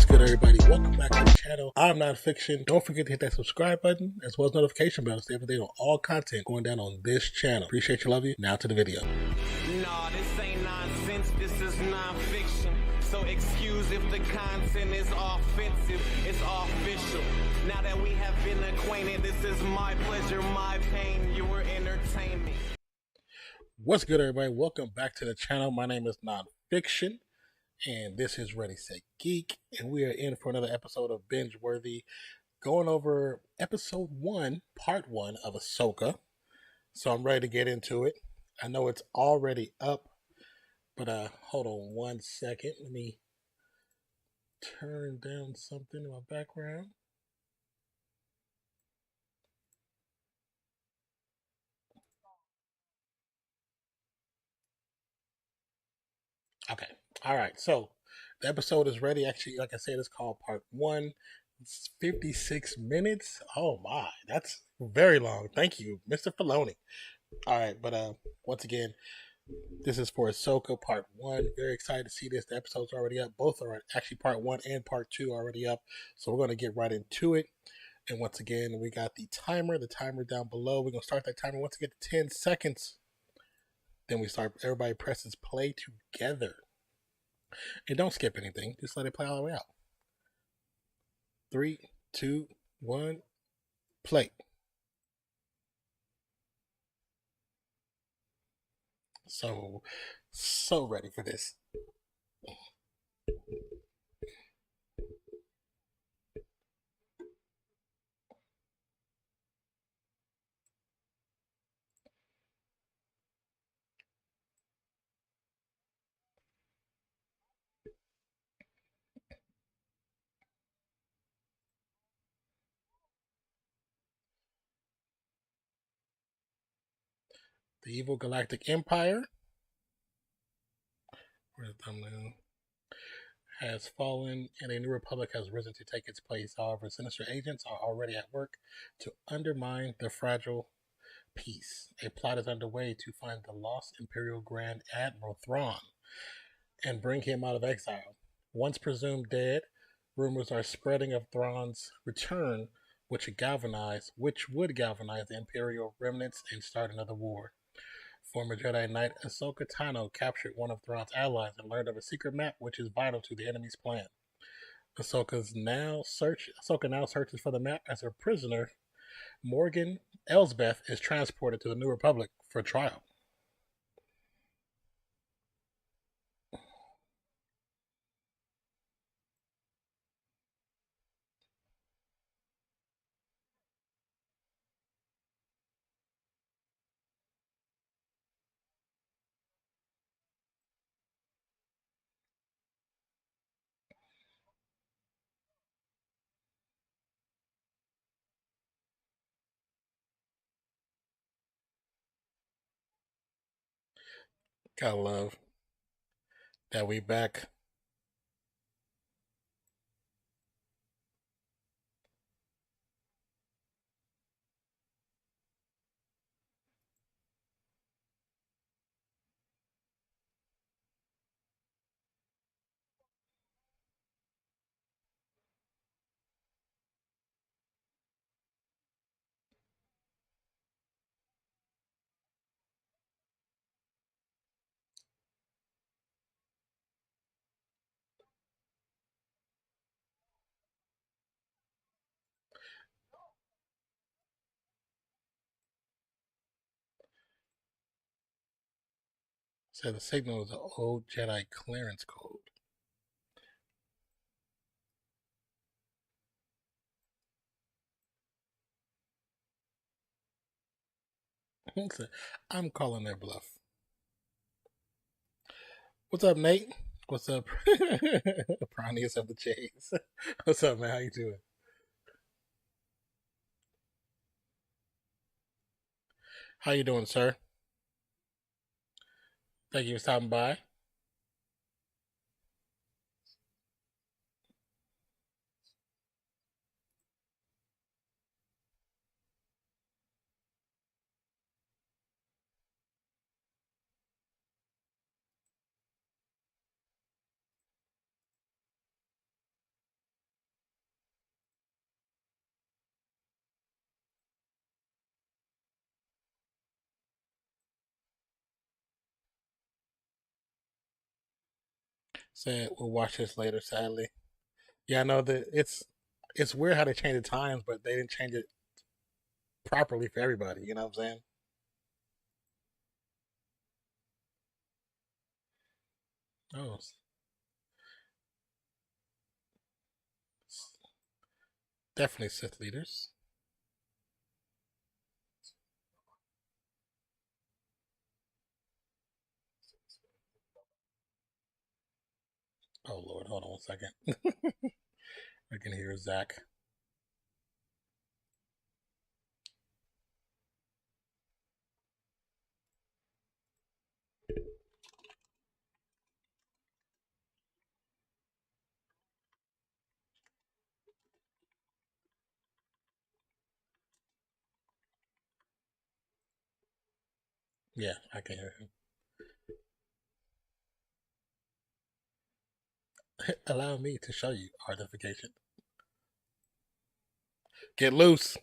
good, everybody? Welcome back to the channel. I'm Nonpfixion. Don't forget to hit that subscribe button as well as notification bell to stay updated on all content going down on this channel. Appreciate you, love you. Now to the video. Nah, this ain't nonsense, this is nonfiction. So excuse if the content is offensive, it's official. Now that we have been acquainted, this is my pleasure, my pain, you were entertaining. What's good, everybody? Welcome back to the channel. My name is Nonpfixion, and this is Ready, Set, Geek, and we are in for another episode of Bingeworthy, going over episode 1, part 1 of Ahsoka. So I'm ready to get into it. I know it's already up, but hold on one second. Let me turn down something in my background. Okay. All right. So the episode is ready. Actually, like I said, it's called part 1. It's 56 minutes. Oh my, that's very long. Thank you, Mr. Filoni. All right, but once again, this is for Ahsoka part 1. Very excited to see this. The episode's already up. Both are actually part 1 and part 2 already up. So we're going to get right into it. And once again, we got the timer down below. We're going to start that timer once we get to 10 seconds. Then we start, everybody presses play together. And don't skip anything. Just let it play all the way out. 3, 2, 1, play. So ready for this. The evil galactic empire, where's the thumbnail, has fallen and a new republic has risen to take its place. However, sinister agents are already at work to undermine the fragile peace. A plot is underway to find the lost Imperial Grand Admiral Thrawn and bring him out of exile. Once presumed dead, rumors are spreading of Thrawn's return, which would galvanize the Imperial remnants and start another war. Former Jedi Knight Ahsoka Tano captured one of Thrawn's allies and learned of a secret map which is vital to the enemy's plan. Ahsoka now searches for the map as her prisoner, Morgan Elsbeth, is transported to the New Republic for trial. Gotta love that we back. So the signal is an old Jedi clearance code. I'm calling their bluff. What's up, Nate? What's up, Pronius of the Chase? What's up, man? How you doing? How you doing, sir? Thank you for stopping by. Said we'll watch this later. Sadly, yeah, I know that it's weird how they change the times, but they didn't change it properly for everybody. You know what I'm saying? Oh, definitely Sith leaders. Oh Lord, hold on one second. I can hear Zach. Yeah, I can hear him. Allow me to show you artification. Get loose.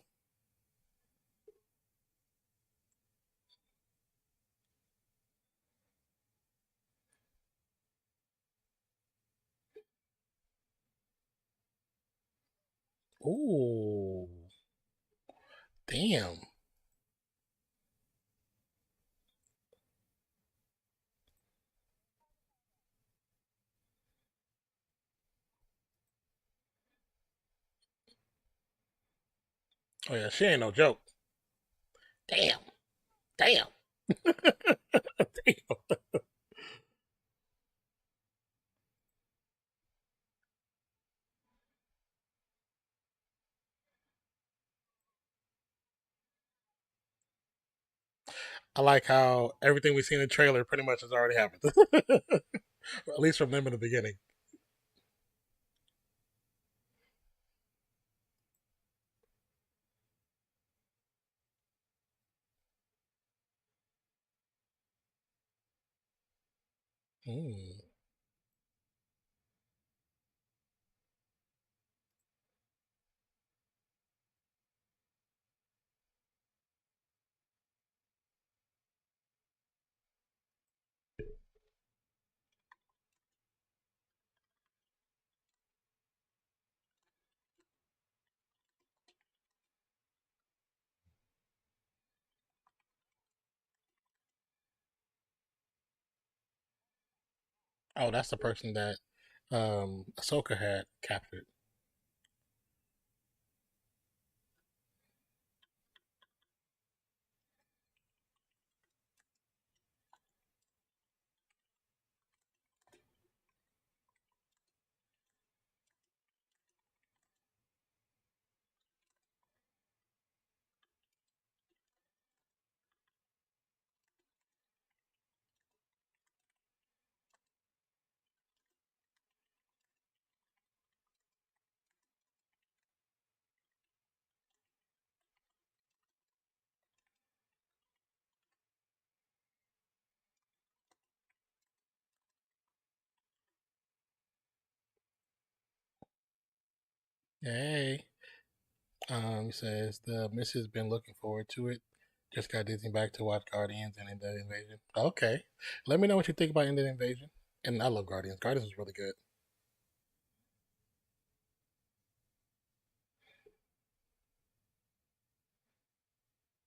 Ooh, damn. Oh yeah, she ain't no joke. Damn, damn, damn. I like how everything we see in the trailer pretty much has already happened. At least from them in the beginning. Mm. Oh, that's the person that Ahsoka had captured. Hey, he says the missus been looking forward to it. Just got Disney back to watch Guardians and End of Invasion. Okay, let me know what you think about End of Invasion. And I love Guardians. Guardians was really good.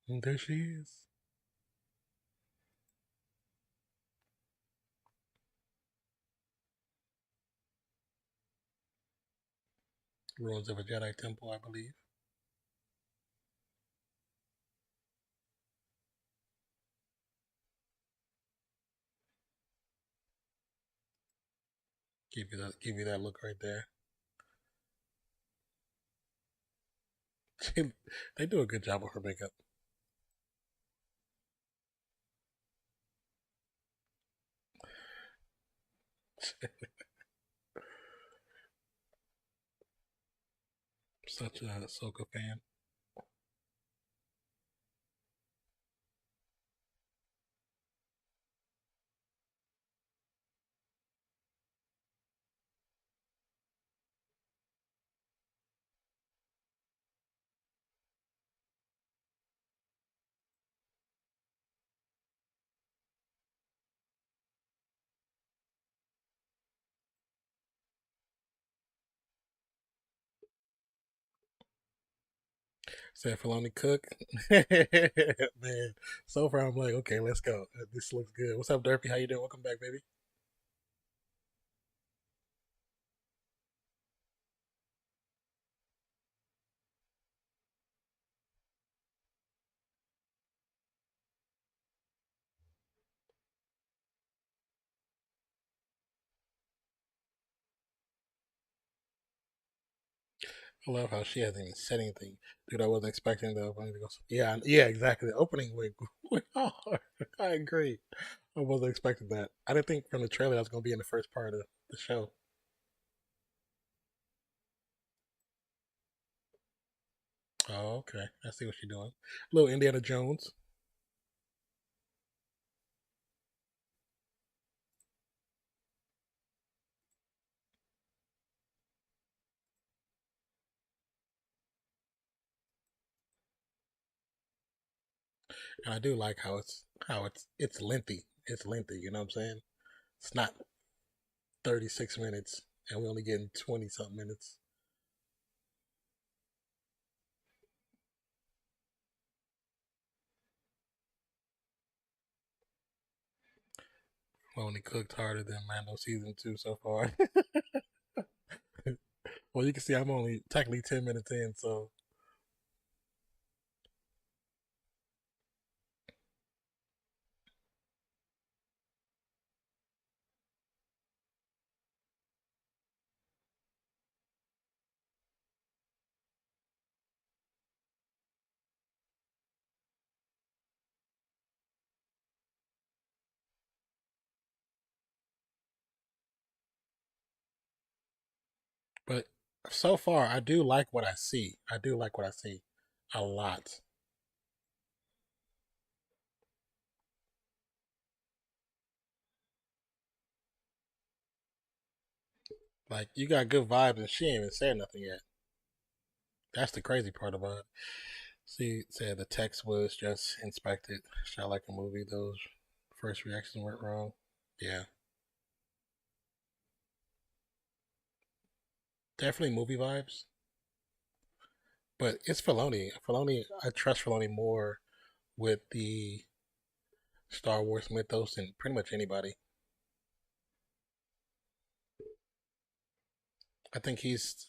And there she is. Ruins of a Jedi Temple, I believe. Give you that look right there. They do a good job with her makeup. Such a Ahsoka fan. Said Filoni cook. Man, so far I'm like, okay, let's go. This looks good. What's up, Derpy? How you doing? Welcome back, baby. I love how she hasn't even said anything. Dude, I wasn't expecting the opening to go. Yeah, yeah, exactly. The opening went hard. I agree. I wasn't expecting that. I didn't think from the trailer that was going to be in the first part of the show. Oh, okay. I see what you're doing. Little Indiana Jones. And I do like how it's lengthy. It's lengthy, you know what I'm saying? It's not 36 minutes and we're only getting 20 something minutes. We only cooked harder than Mando season 2 so far. Well, you can see I'm only technically 10 minutes in, so but so far I do like what I see. I do like what I see a lot. Like you got good vibes and she ain't even said nothing yet. That's the crazy part about it. She said the text was just inspected. Shot like a movie. Those first reactions went wrong. Yeah, definitely movie vibes. But it's Filoni. Filoni, I trust Filoni more with the Star Wars mythos than pretty much anybody. I think he's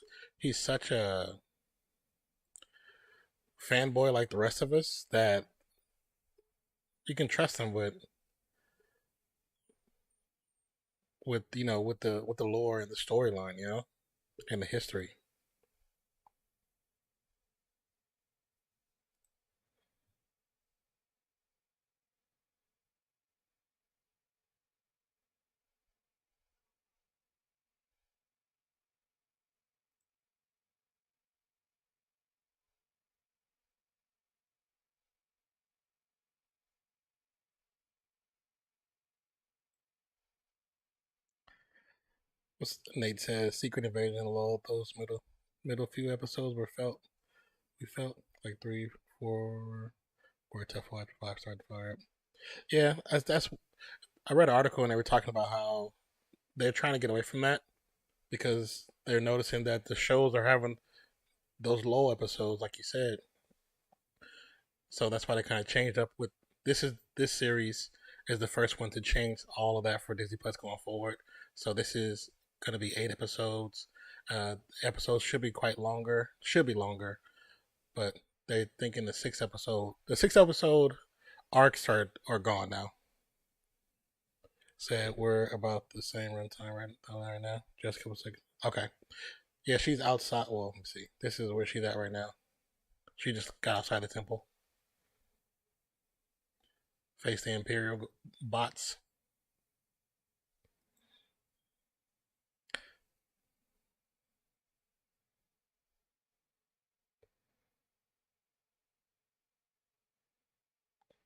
such a fanboy like the rest of us that you can trust him with with the lore and the storyline, and the history. Nate says Secret Invasion lol those middle few episodes we felt like 3, 4 were a tough watch, 5 star to fire up. Yeah, that's I read an article and they were talking about how they're trying to get away from that because they're noticing that the shows are having those low episodes, like you said. So that's why they kind of changed up with this series is the first one to change all of that for Disney Plus going forward. So this is going to be 8 episodes. Episodes should be longer, but they thinking the 6 episode arcs are gone now. Said we're about the same runtime right now. Just a couple seconds. Okay. Yeah, she's outside. Well, let me see. This is where she's at right now. She just got outside the temple. Face the Imperial bots.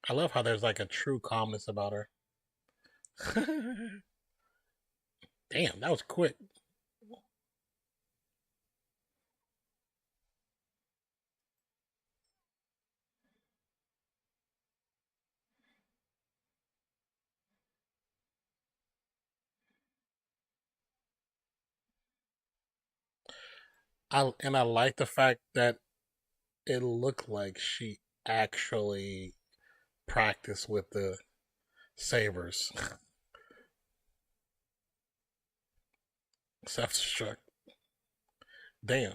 I love how there's like a true calmness about her. Damn, that was quick. I like the fact that it looked like she actually practiced with the sabers. Self destruct. Damn.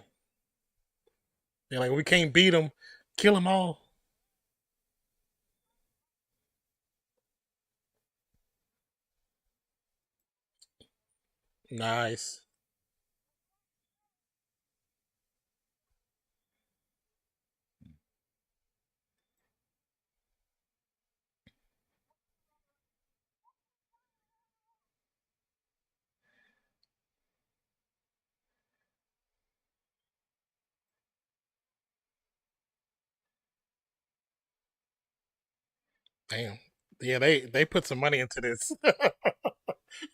They're like, we can't beat them. Kill them all. Nice. Damn. Yeah, they put some money into this.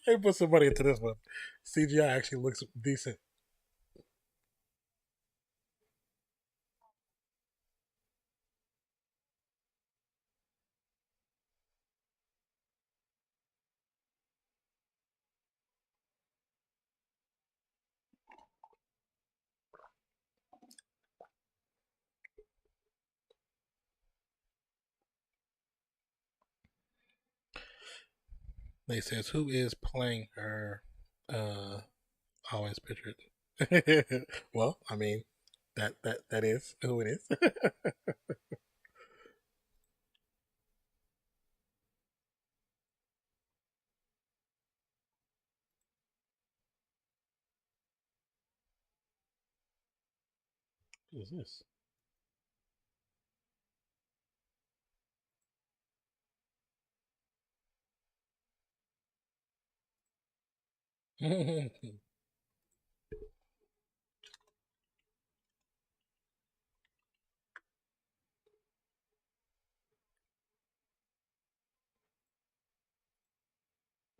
They put some money into this one. CGI actually looks decent. They says who is playing her. Uh, always pictured. Well, I mean, that is who it is. Who is this?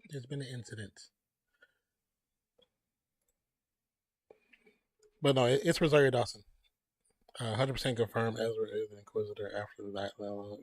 There's been an incident, but no, it's Rosario Dawson. 100% confirmed. Ezra is the Inquisitor after that level.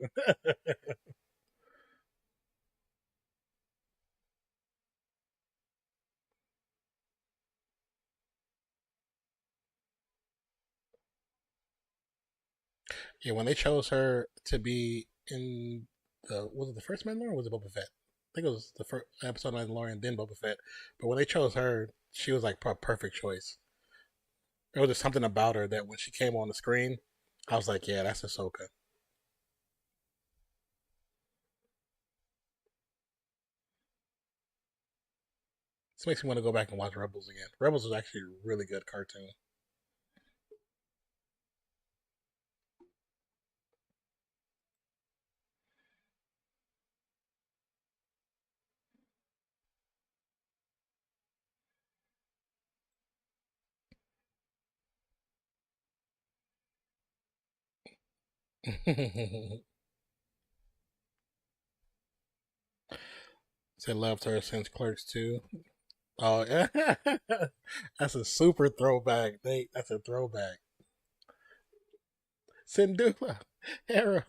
Yeah, when they chose her to be in the was it the first Mandalorian or was it Boba Fett? I think it was the first episode of Mandalorian, then Boba Fett. But when they chose her, she was like a perfect choice. There was just something about her that when she came on the screen, I was like, yeah, that's Ahsoka. This makes me want to go back and watch Rebels again. Rebels was actually a really good cartoon. Said loved her since Clerks too. Oh, yeah. That's a super throwback, Nate. That's a throwback. Syndulla, Hera.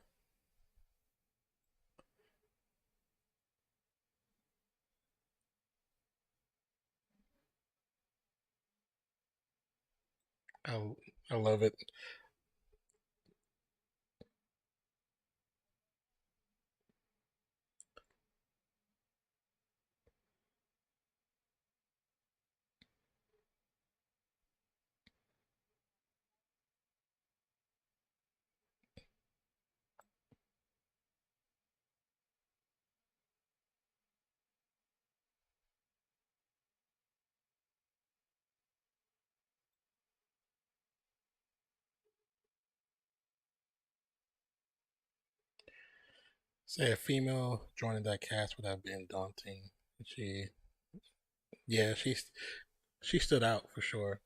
I, I love it. Say a female joining that cast without being daunting. She, yeah, she stood out for sure.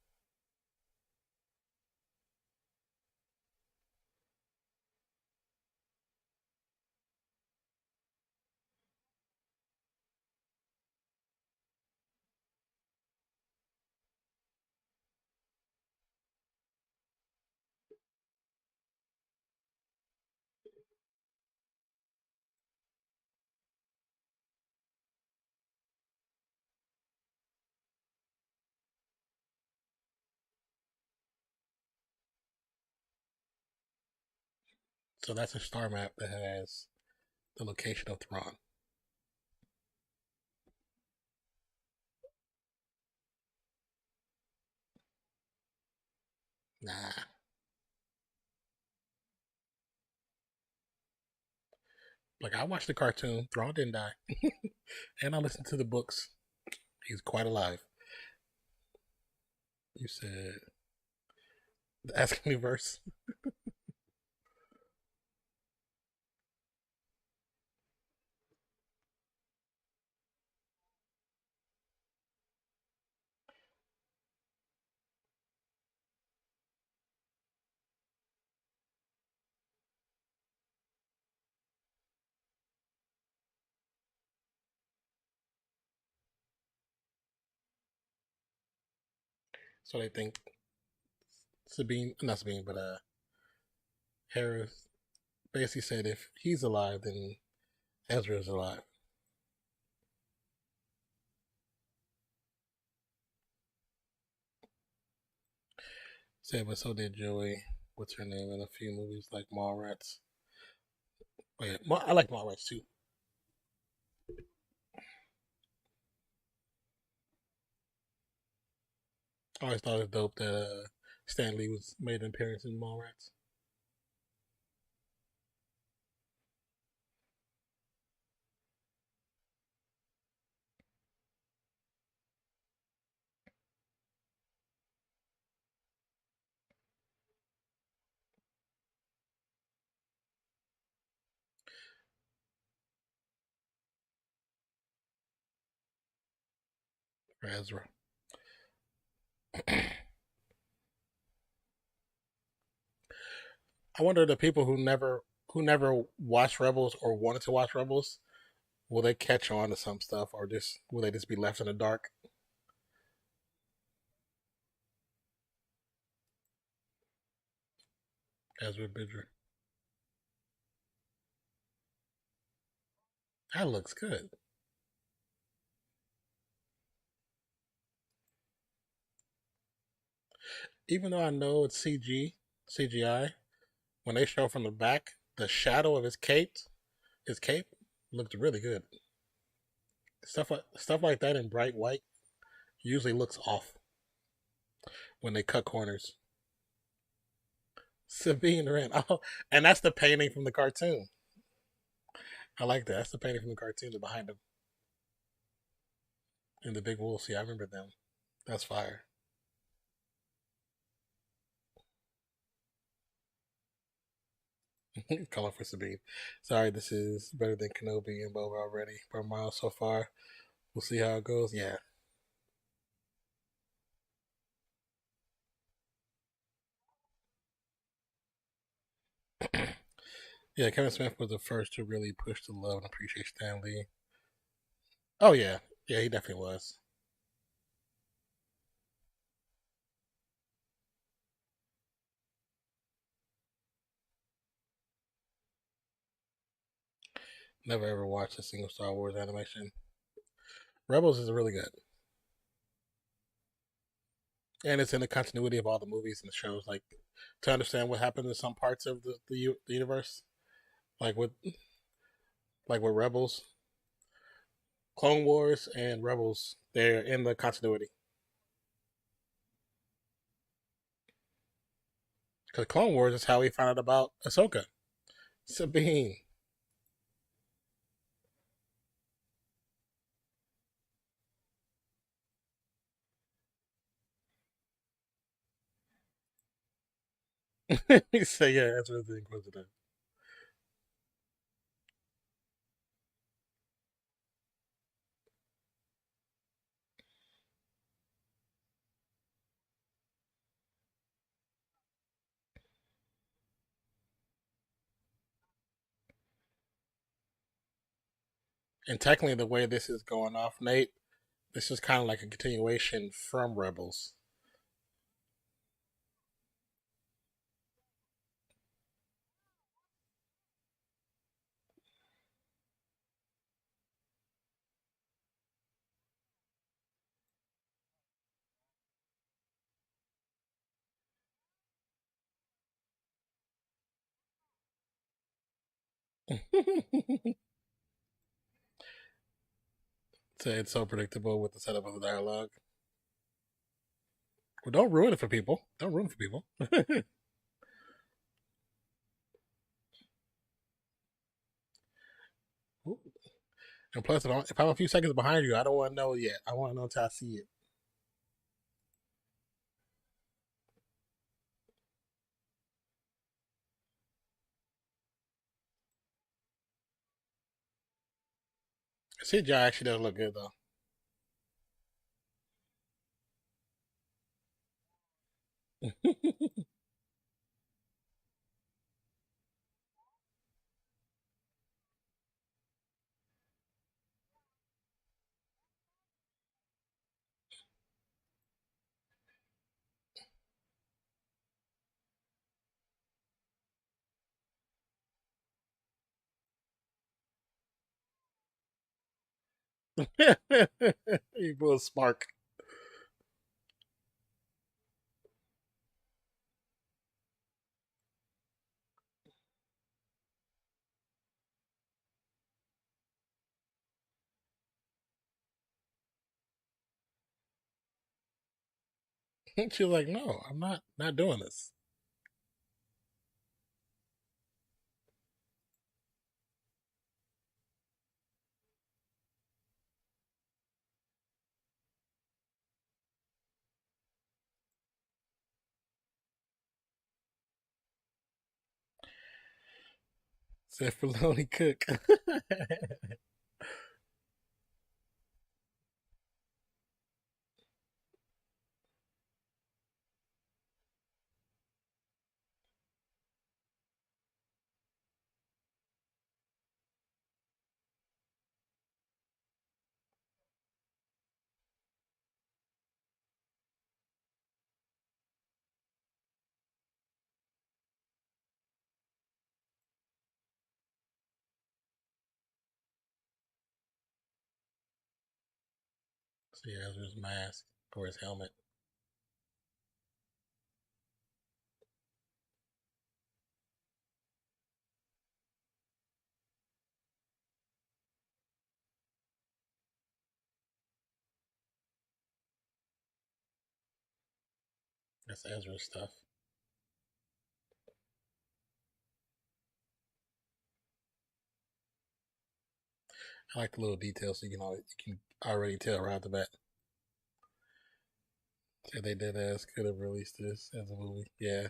So that's a star map that has the location of Thrawn. Nah. Like, I watched the cartoon. Thrawn didn't die. And I listened to the books. He's quite alive. You said the Ask Me verse. So they think not Sabine, but Harris basically said if he's alive, then Ezra's alive. Said, but so did Joey. What's her name in a few movies like Mallrats. Oh yeah, I like Mallrats too. I always thought it was dope that Stan Lee was made an appearance in Mallrats. For Ezra. I wonder the people who never watched Rebels or wanted to watch Rebels, will they catch on to some stuff or just will they just be left in the dark? Ezra Bridger. That looks good. Even though I know it's CGI, when they show from the back, the shadow of his cape looked really good. Stuff like that in bright white usually looks off when they cut corners. Sabine Wren. Oh, and that's the painting from the cartoon. I like that. That's the painting from the cartoon behind him. And the big wolves. Yeah, I remember them. That's fire. Calling for Sabine. Sorry, this is better than Kenobi and Boba already per mile so far. We'll see how it goes. Yeah. Yeah, Kevin Smith was the first to really push the love and appreciate Stan Lee. Oh yeah. Yeah, he definitely was. Never ever watched a single Star Wars animation. Rebels is really good. And it's in the continuity of all the movies and the shows. Like to understand what happened in some parts of the universe, like with Rebels, Clone Wars, and Rebels, they're in the continuity. Because Clone Wars is how we found out about Ahsoka, Sabine. So yeah, that's what the Inquisitor. And technically, the way this is going off, Nate, this is kind of like a continuation from Rebels. So it's so predictable with the setup of the dialogue. Well, don't ruin it for people. Don't ruin it for people. And plus, if I'm a few seconds behind you, I don't want to know yet. I want to know until I see it. CGI actually does look good though. He will spark. She was like, "No, I'm not doing this." Said Filoni cook. See Ezra's mask or his helmet. That's Ezra's stuff. I like the little details, so you can already tell right off the bat. Said they did as could have released this as a movie. Yeah.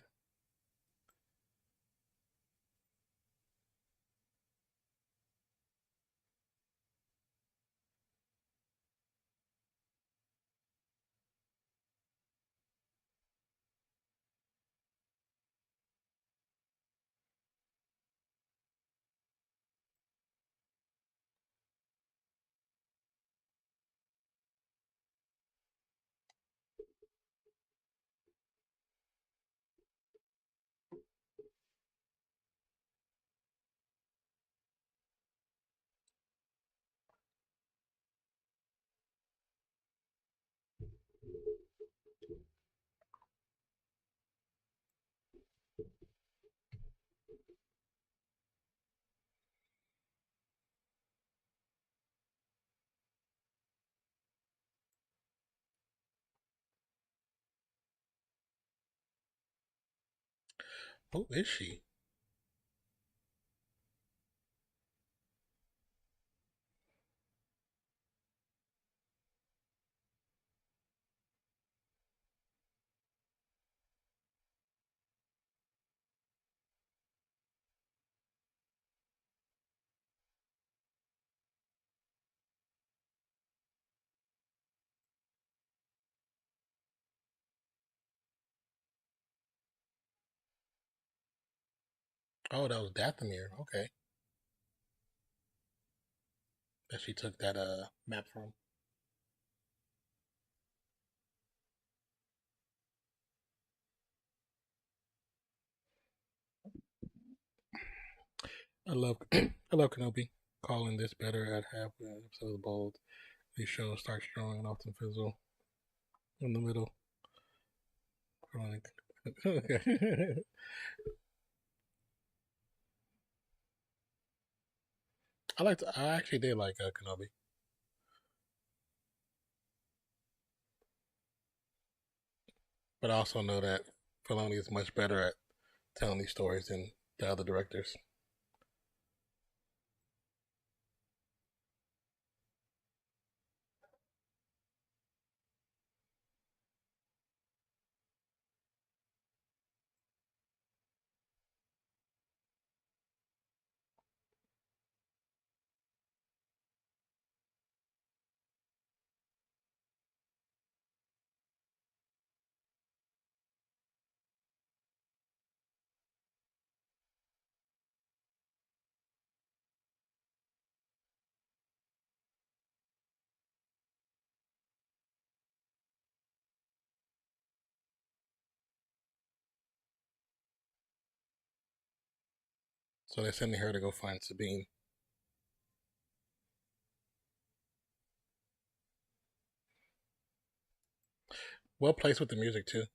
Who is she? Oh, that was Dathomir. Okay. That she took that map from. I love I love Kenobi calling this better at half the episode of Bold. These shows start strong and often fizzle in the middle. I actually did like Kenobi, but I also know that Filoni is much better at telling these stories than the other directors. So they're sending her to go find Sabine. Well placed with the music too.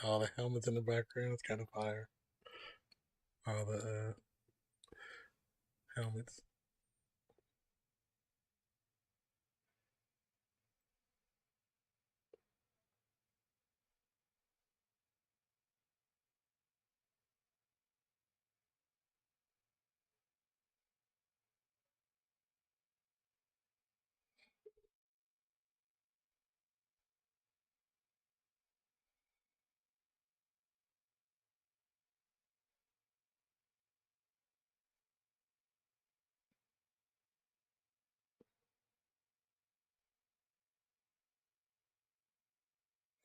All the helmets in the background, it's kind of fire. All the helmets.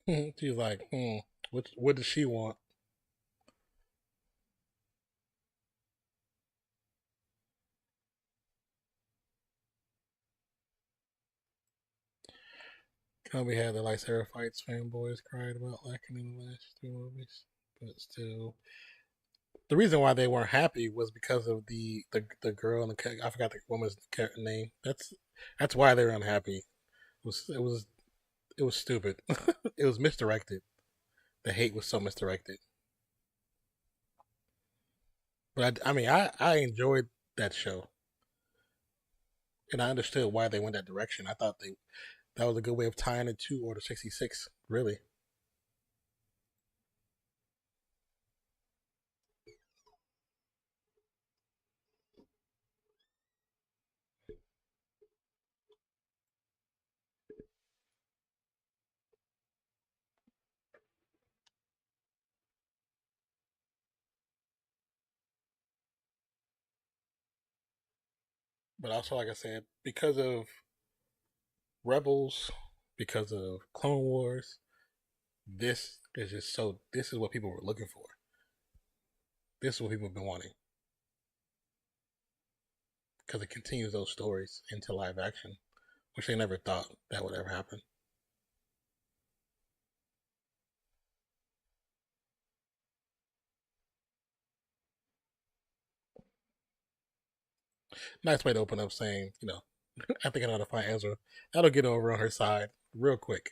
She's like, what does she want? We had the lightsaber fights fanboys cried about lacking in the last two movies, but still, the reason why they weren't happy was because of the girl and the I forgot the woman's name. That's why they were unhappy. It was stupid. It was misdirected. The hate was so misdirected. But I mean, I enjoyed that show, and I understood why they went that direction. I thought that was a good way of tying it to Order 66. Really, but also like I said, because of Rebels, because of Clone Wars, this is just so. This is what people were looking for. This is what people have been wanting because it continues those stories into live action, which they never thought that would ever happen. Nice way to open up saying, I think I know how to find Ezra. That'll get over on her side real quick.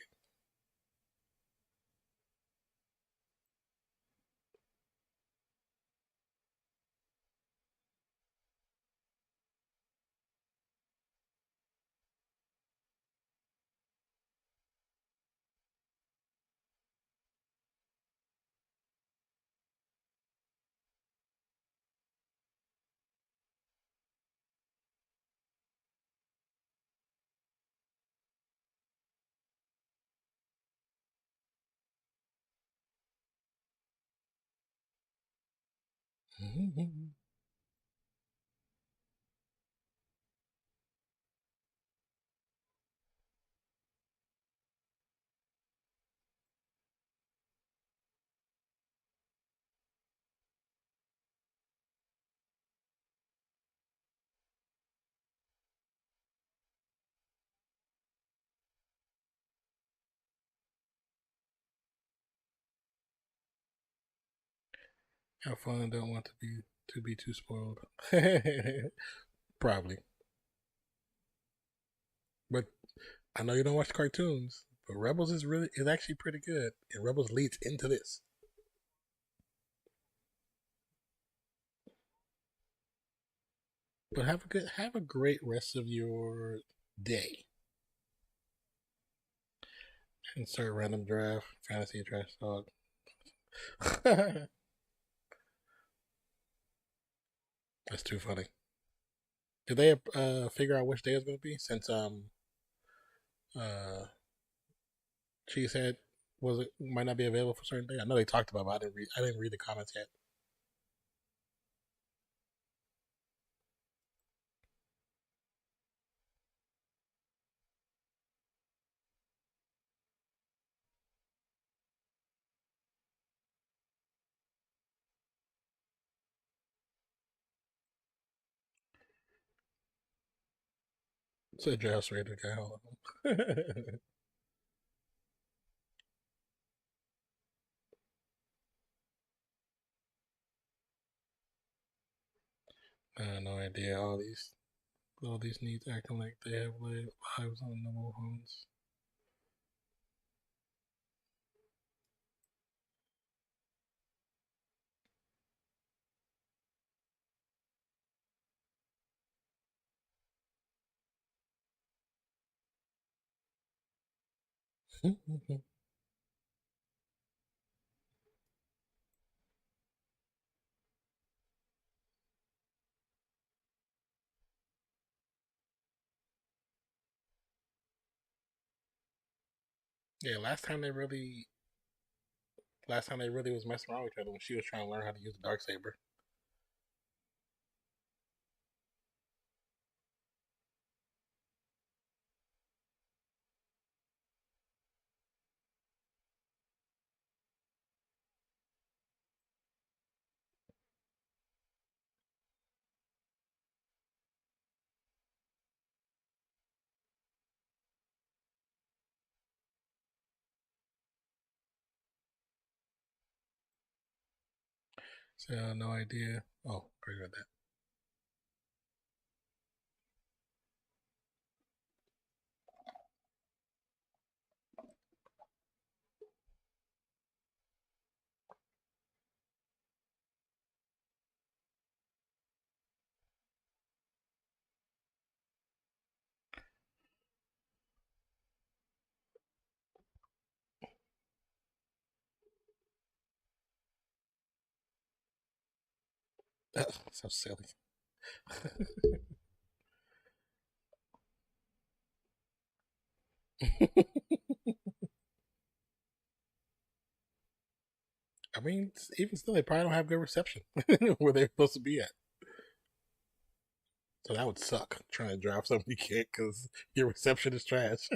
Have fun, don't want to be To be too spoiled. Probably. But I know you don't watch cartoons, but Rebels is actually pretty good, and Rebels leads into this. But have a great rest of your day. Insert random draft, fantasy trash talk. That's too funny. Did they figure out which day it's going to be? Since uh Cheesehead was it might not be available for certain day. I know they talked about, it, but I didn't read the comments yet. So draft's ready to go. All of them. I have no idea. All these needs acting like they have lives on mobile phones. Yeah, last time they really was messing around with each other when she was trying to learn how to use the dark saber. So no idea. Oh, pretty about that. So silly. I mean, even still, they probably don't have good reception where they're supposed to be at. So that would suck trying to draft something you can't because your reception is trash.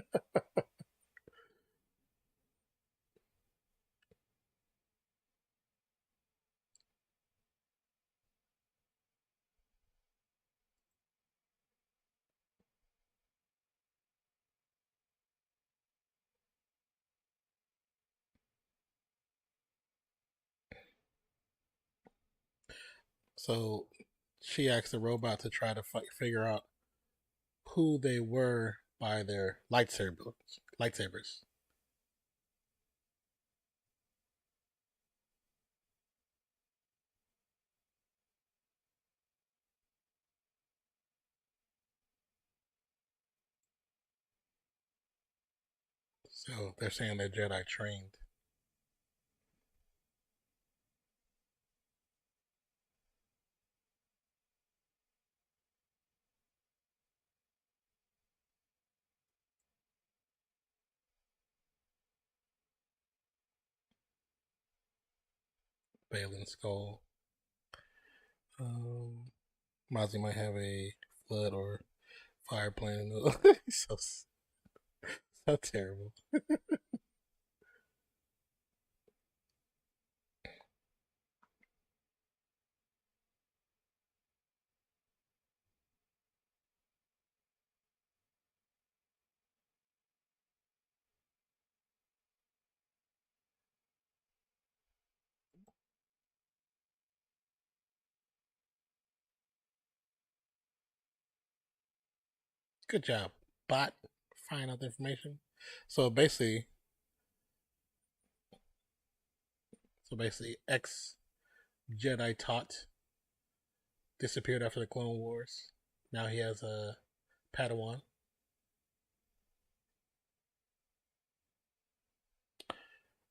So she asked the robot to try to figure out who they were by their lightsabers. Lightsabers. So they're saying they're Jedi trained. Balin Skull. Um, Mozzie might have a flood or fire plane. So so terrible. Good job, bot. Find out the information. So basically, ex Jedi taught disappeared after the Clone Wars. Now he has a Padawan.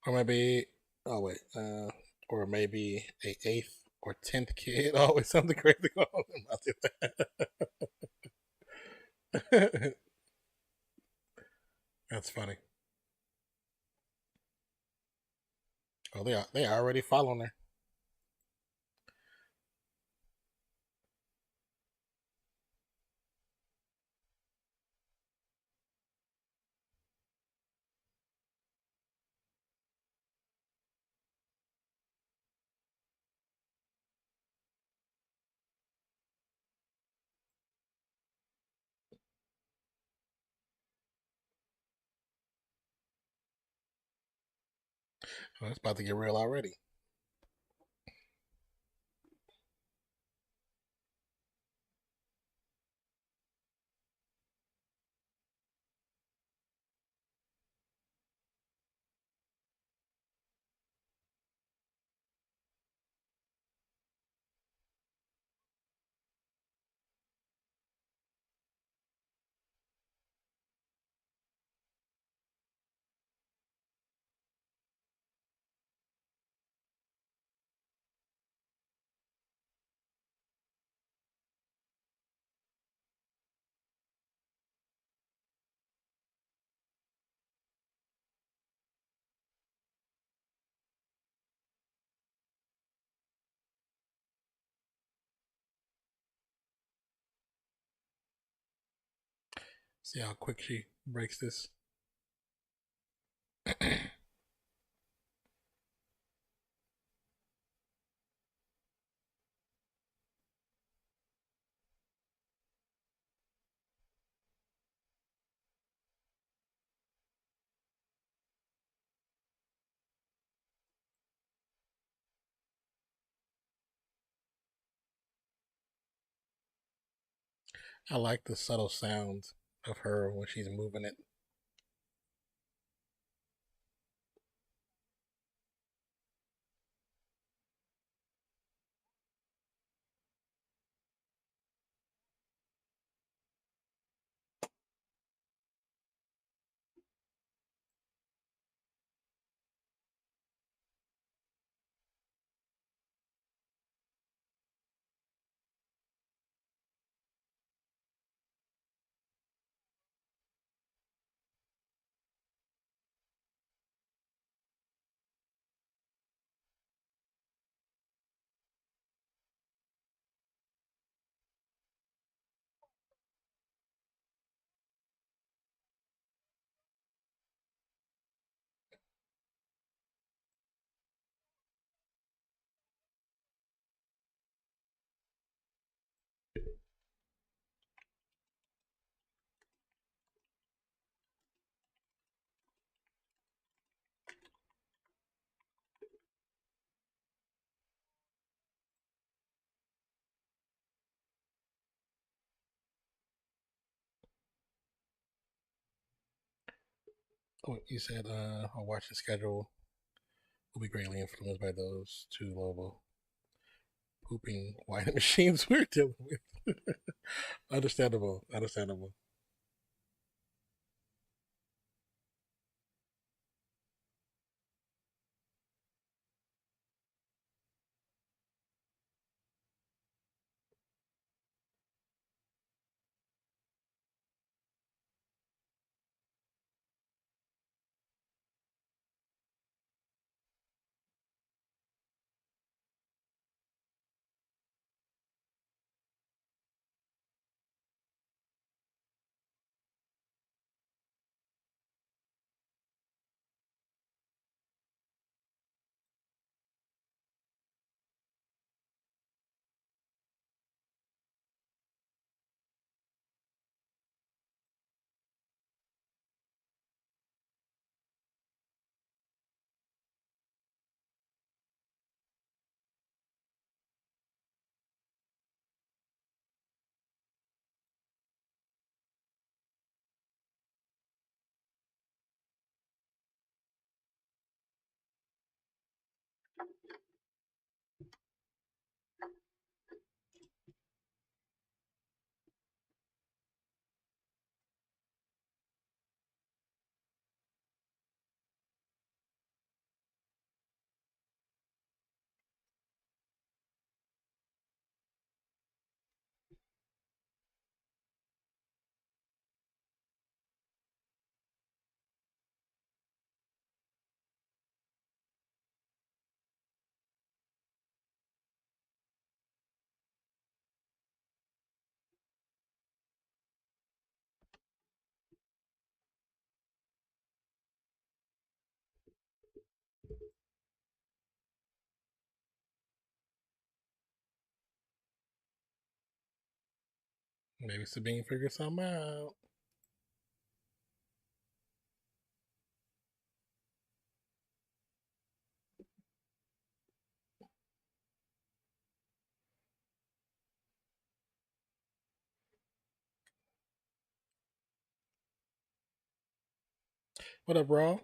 Or maybe, oh wait, or maybe a 8th or 10th kid. Always something crazy going on. That's funny. Oh, they are already following her. Oh, it's about to get real already. See how quick she breaks this. I like the subtle sound of her when she's moving it. Oh, you said our watching schedule will be greatly influenced by those two Lobo pooping white machines we're dealing with. Understandable. Understandable. Maybe Sabine figures something out. What up, bro?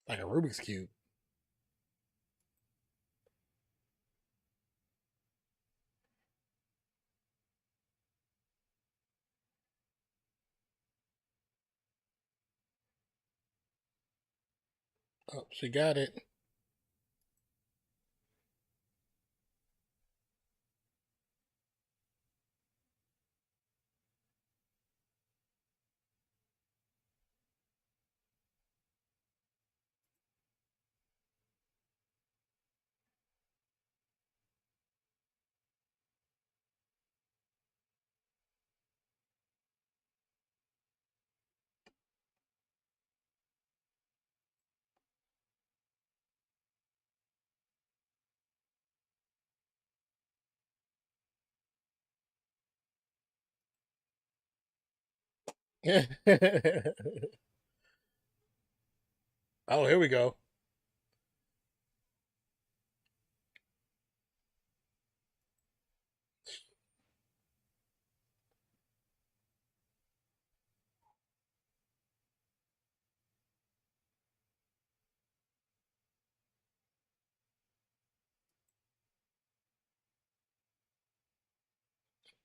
Like a Rubik's Cube. Oh, she got it. Oh, here we go.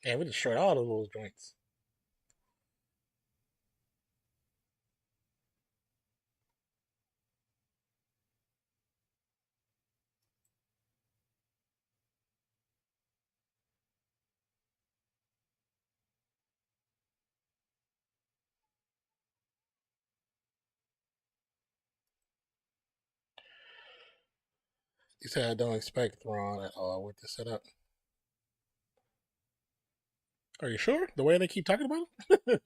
Yeah, we destroyed all the little joints. You said I don't expect Thrawn at all with this setup. Are you sure? The way they keep talking about him?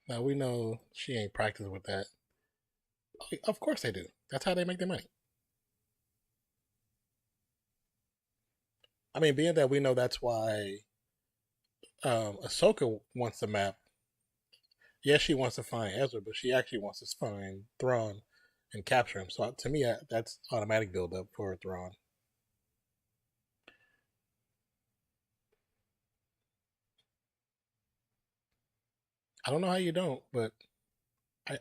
Now we know she ain't practicing with that. Of course they do. That's how they make their money. I mean, being that we know that's why Ahsoka wants the map. Yes, she wants to find Ezra, but she actually wants to find Thrawn and capture him. So to me, that's automatic build up for Thrawn. I don't know how you don't, but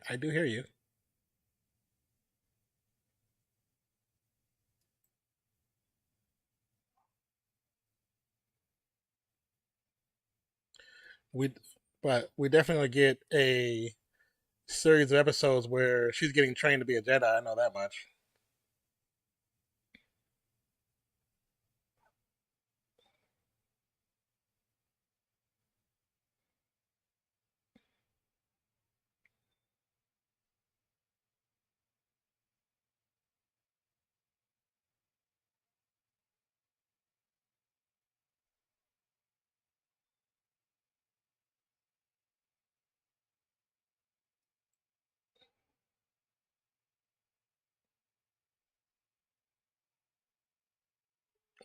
I do hear you. We, but we definitely get a series of episodes where she's getting trained to be a Jedi. I know that much.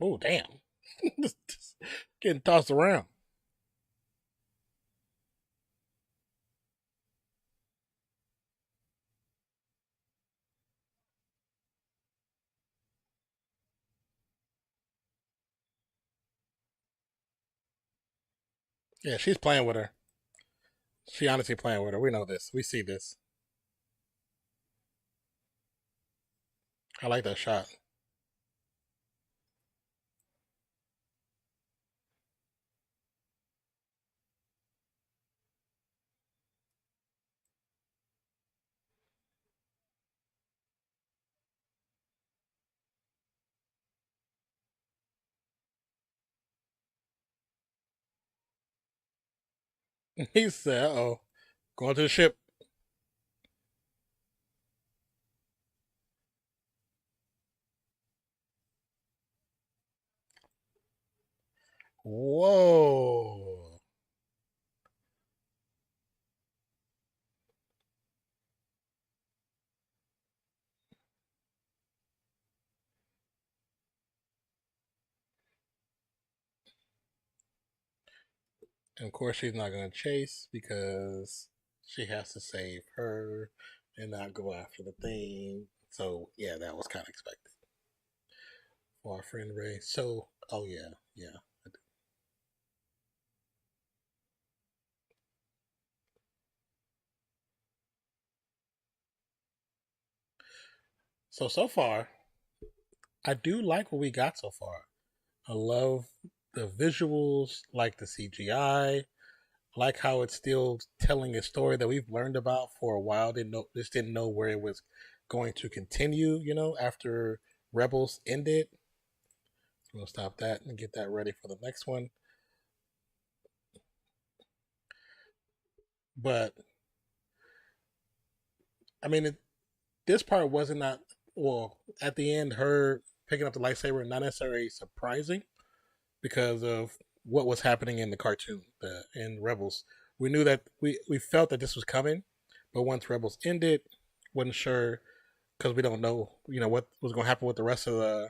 Oh, damn. Just getting tossed around. Yeah, she's playing with her. She honestly playing with her. We know this. We see this. I like that shot. He said, "Oh, going to the ship." Whoa. And of course, she's not going to chase because she has to save her and not go after the thing. So, yeah, that was kind of expected for our friend Ray. So, oh, yeah, yeah. So far, I do like what we got so far. I love the visuals, like the CGI, like how it's still telling a story that we've learned about for a while. Just didn't know where it was going to continue. After Rebels ended. We'll stop that and get that ready for the next one. But I mean, this part wasn't not well. At the end, her picking up the lightsaber not necessarily surprising because of what was happening in the cartoon, in Rebels. We knew that we felt that this was coming, but once Rebels ended, wasn't sure because we don't know what was going to happen with the rest of the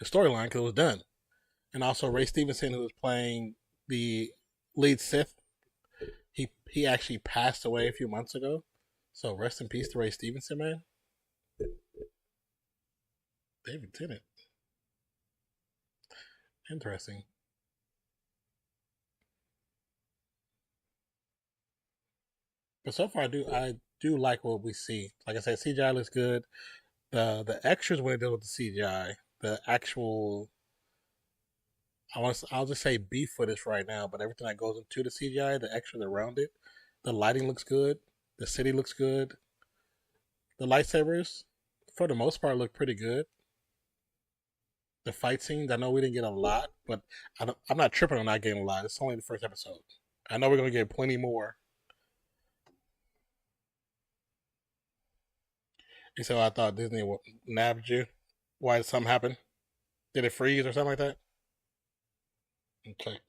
storyline because it was done. And also Ray Stevenson, who was playing the lead Sith, he actually passed away a few months ago. So rest in peace to Ray Stevenson, man. David Tennant. Interesting. But so far, I do like what we see. Like I said, CGI looks good. The extras when it deals with the CGI, the actual I'll just say B footage right now, but everything that goes into the CGI, the extras around it, the lighting looks good. The city looks good. The lightsabers, for the most part, look pretty good. The fight scenes, I know we didn't get a lot, but I'm not tripping on not getting a lot. It's only the first episode. I know we're gonna get plenty more. You said, I thought Disney nabbed you. Why did something happen? Did it freeze or something like that? Okay.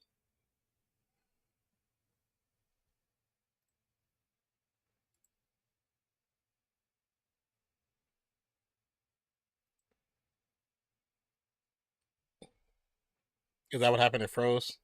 Is that what happened? It froze.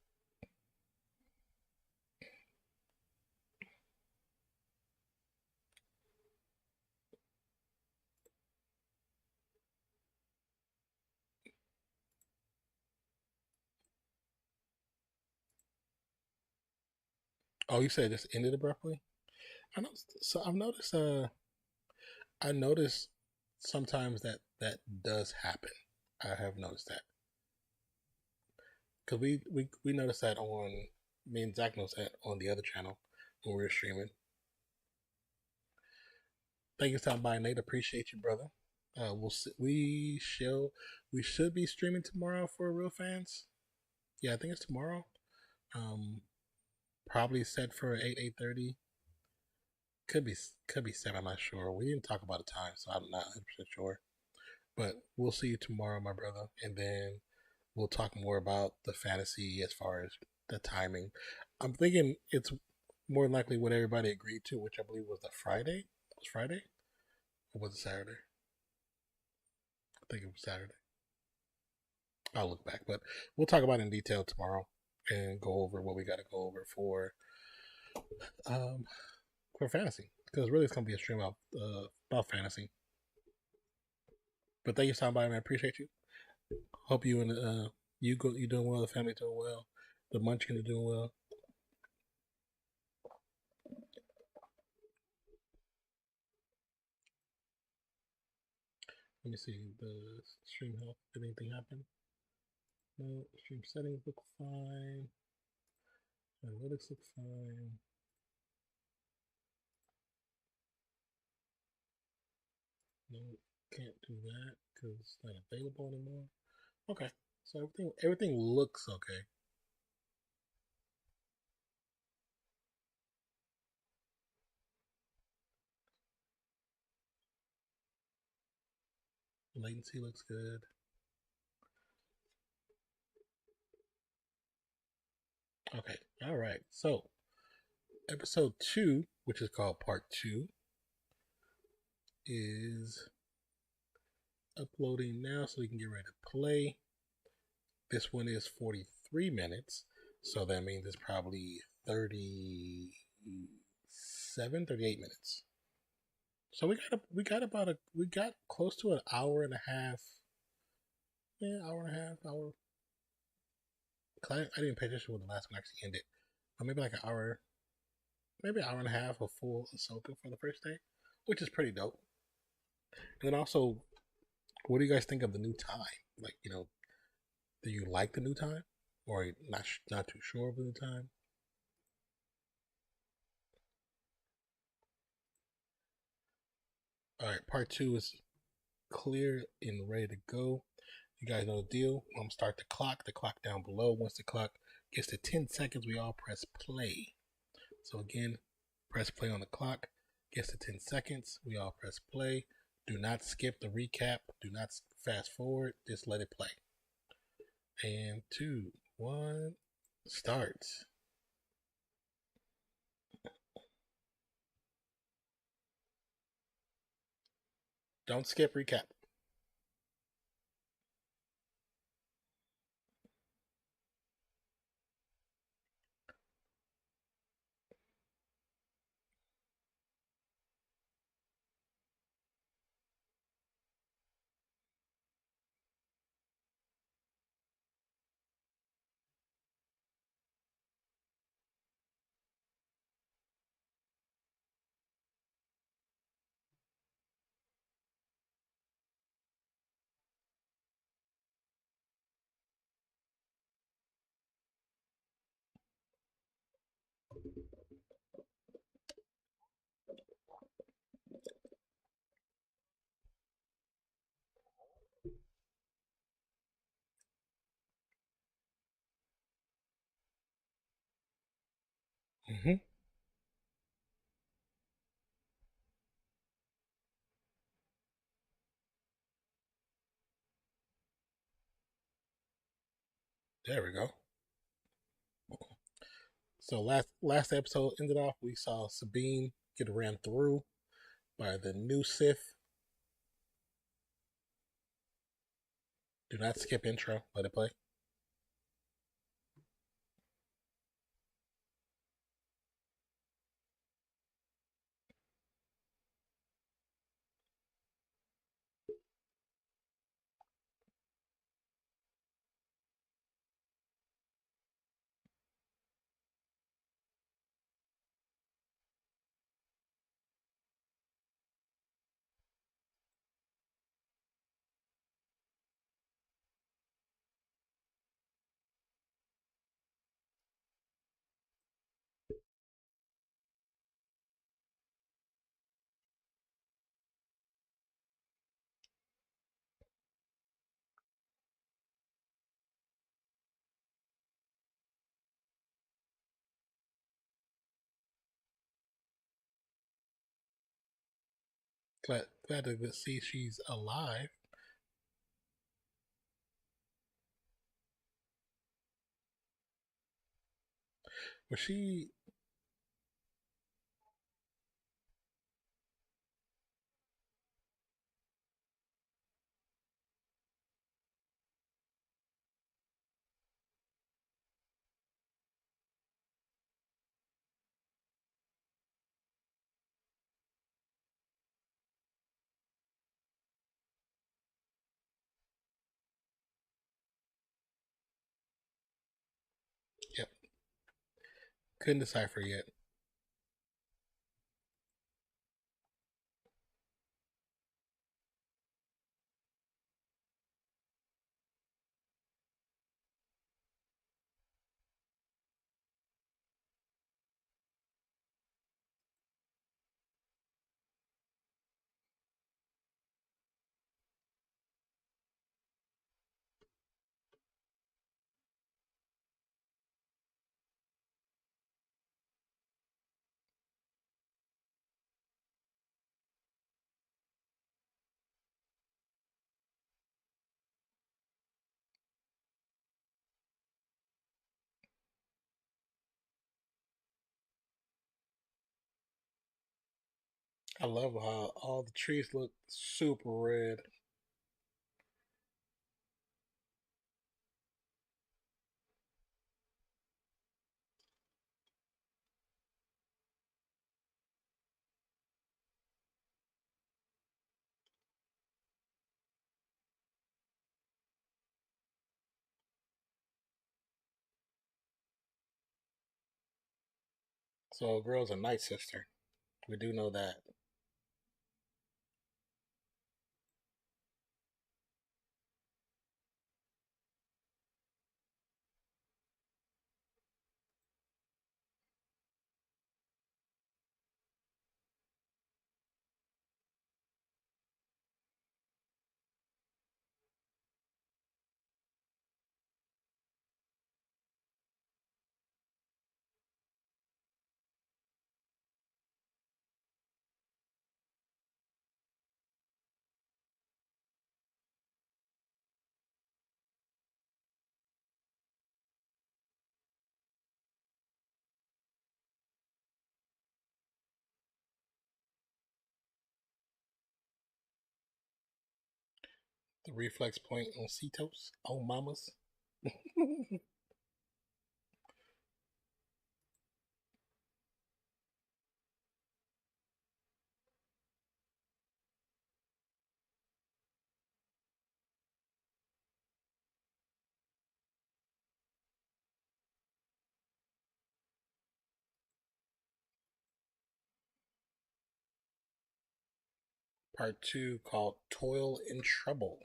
Oh, you said it just ended abruptly. I know. So I've noticed. I noticed sometimes that does happen. I have noticed that because we noticed that on me and Zach noticed that on the other channel when we were streaming. Thank you for stopping by, Nate. Appreciate you, brother. We should be streaming tomorrow for real fans. Yeah, I think it's tomorrow. Um, Probably set for 8:30. Could be 7. I'm not sure. We didn't talk about a time, so I'm not 100% sure. But we'll see you tomorrow, my brother, and then we'll talk more about the fantasy as far as the timing. I'm thinking it's more than likely what everybody agreed to, which I believe was the Friday. It was Friday or was it Saturday? I think it was Saturday. I'll look back, but we'll talk about it in detail tomorrow and go over what we got to go over um, for fantasy because really it's gonna be a stream about fantasy. But thank you, for stopping by, man. Appreciate you. Hope you and you doing well. The family doing well. The Munchkin are doing well. Let me see the stream health. Did anything happen? No. Stream settings look fine. Analytics look fine. No, can't do that because it's not available anymore. Okay, so everything looks okay. Latency looks good. Okay, all right. So episode 2, which is called part 2, is uploading now, so we can get ready to play. This one is 43 minutes, so that means it's probably 38 minutes. So we got close to an hour and a half. Yeah, hour and a half, hour. I didn't pay attention when the last one actually ended. But maybe like an hour, maybe an hour and a half of full Ahsoka for the first day, which is pretty dope. And then also, what do you guys think of the new time? Like, do you like the new time, or not too sure of the new time? All right, part 2 is clear and ready to go. You guys know the deal. I'm gonna start the clock down below. Once the clock gets to 10 seconds, we all press play. So again, press play on the clock. Gets to 10 seconds, we all press play. Do not skip the recap. Do not fast forward. Just let it play. And 2, 1, start. Don't skip recap. Mm-hmm. There we go. So last episode ended off. We saw Sabine get ran through by the new Sith. Do not skip intro. Let it play. Glad to see she's alive. Was she? Yep. Couldn't decipher yet. I love how all the trees look super red. So, girl's a night sister. We do know that. The reflex point on Cetos. Oh, mamas. Part 2 called Toil and Trouble.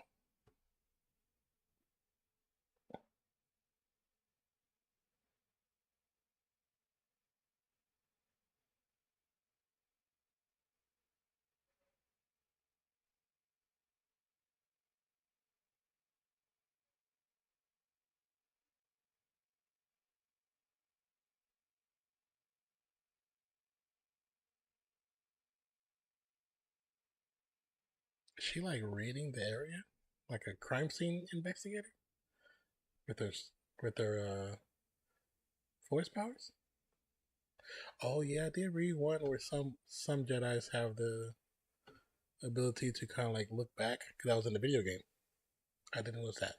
Is she like reading the area? Like a crime scene investigator? With her with her voice powers? Oh yeah, I did read one where some Jedi's have the ability to kind of like look back because that was in the video game. I didn't notice that.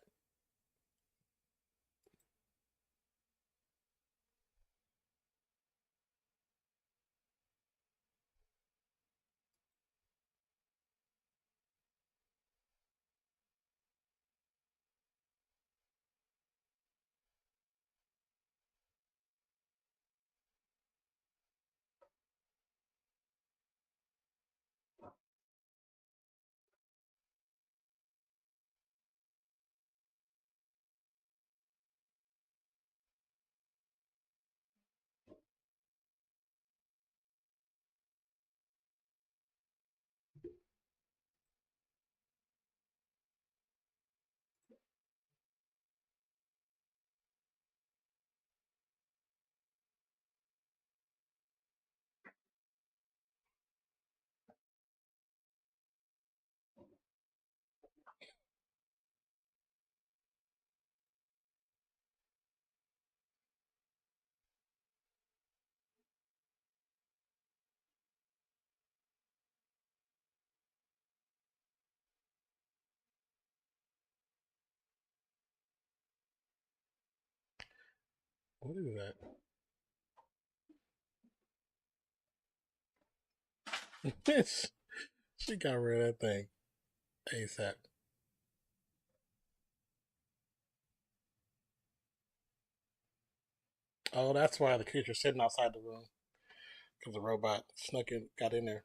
What is that? She got rid of that thing ASAP. Oh, that's why the creature's sitting outside the room because the robot snuck in, got in there.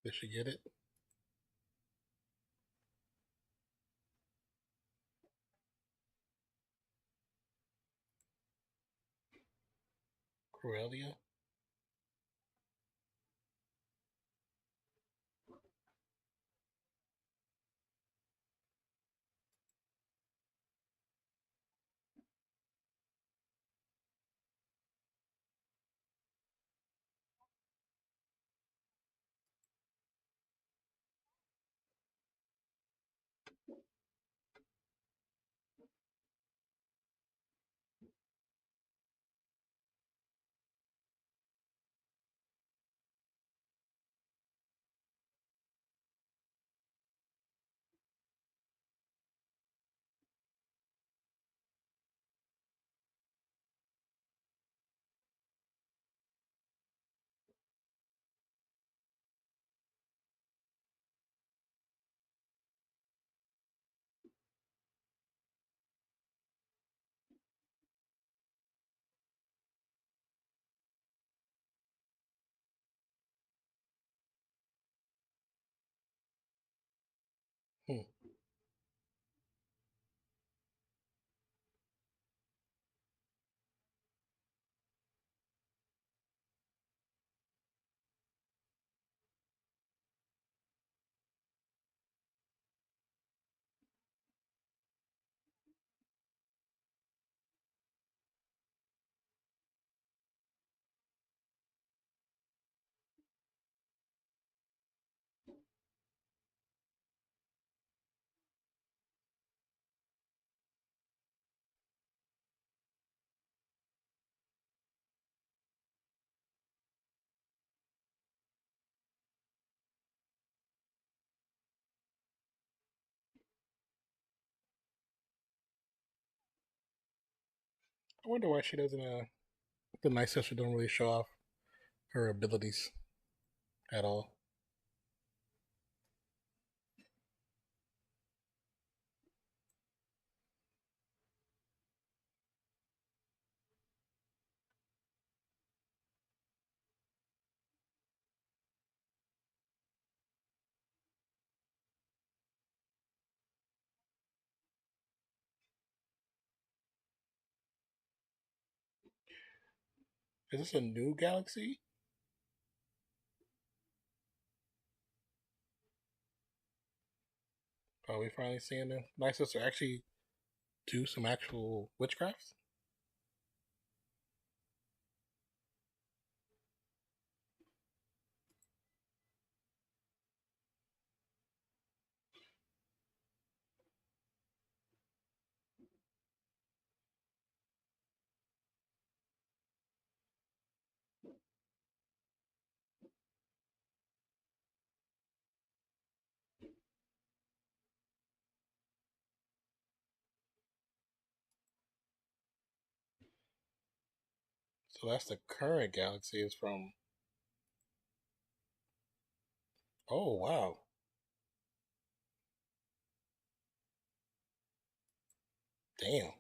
Did she get it? Cruelia? Hmm. I wonder why she doesn't. The Night Sister don't really show off her abilities at all. Is this a new galaxy? Are we finally seeing the Night Sister actually do some actual witchcraft? So that's the current galaxy is from. Oh wow, damn.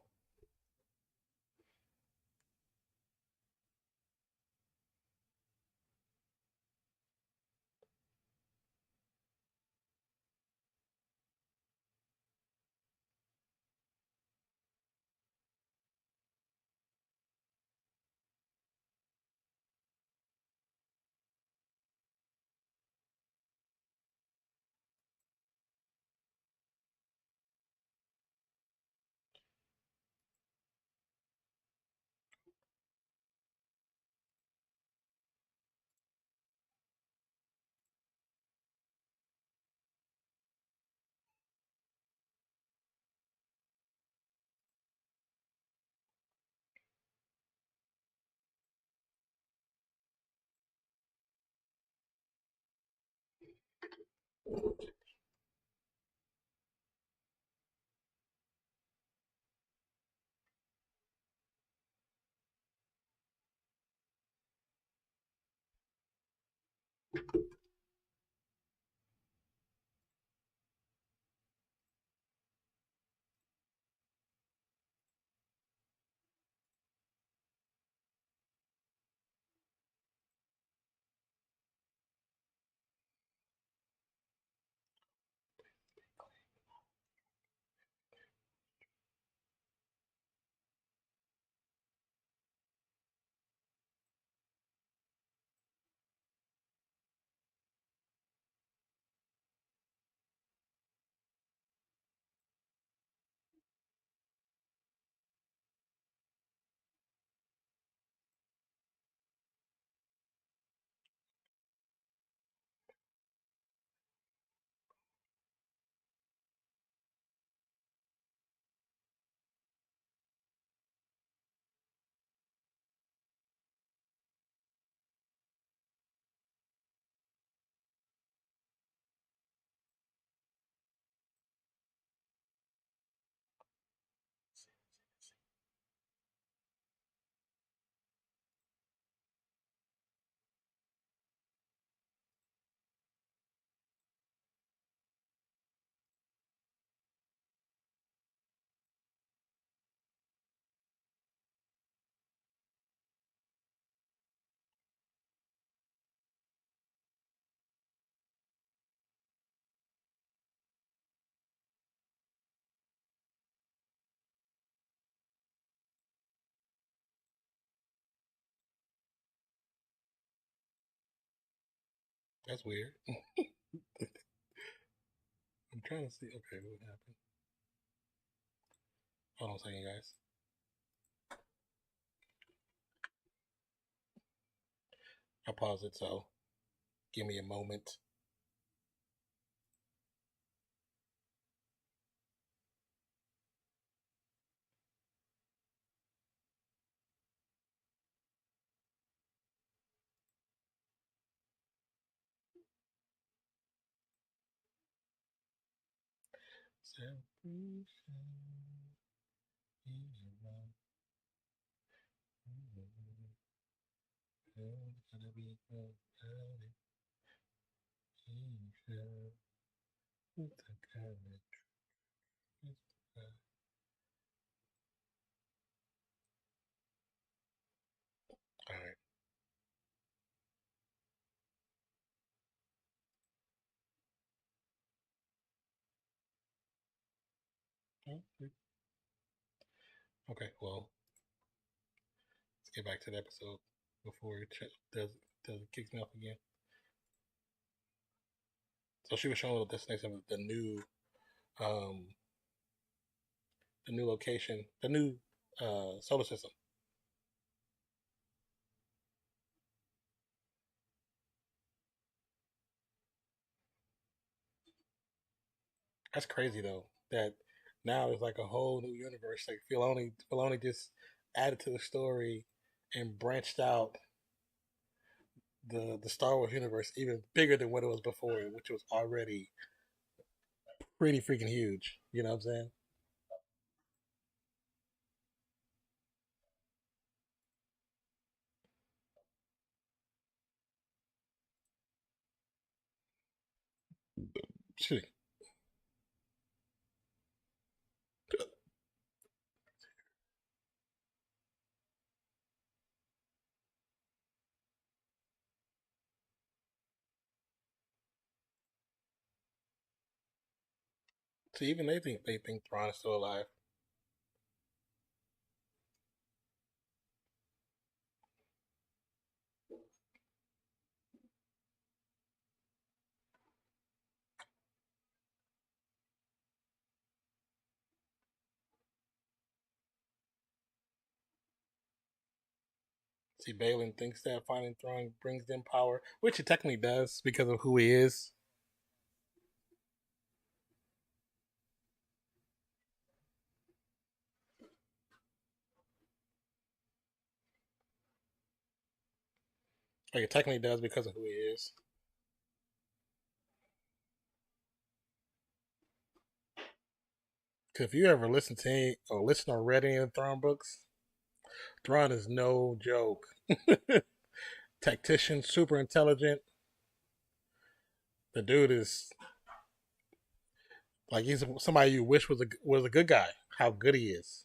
That's weird. I'm trying to see. Okay, what happened? Hold on a second, guys. I'll pause it, so give me a moment. Separation is wrong. Gonna be all right. Okay, well, let's get back to the episode before it does it kicks me off again. So she was showing the destination of um the new location, the new solar system. That's crazy though. That now it's like a whole new universe. Like Filoni just added to the story and branched out the Star Wars universe even bigger than what it was before, which was already pretty freaking huge. You know what I'm saying? Shit. So even they think Thrawn is still alive. See, Balin thinks that finding Thrawn brings them power, which it technically does because of who he is. Like it technically does because of who he is. Cause if you ever listen to any, or listen or read any of the Thrawn books, Thrawn is no joke. Tactician, super intelligent. The dude is like he's somebody you wish was a good guy. How good he is.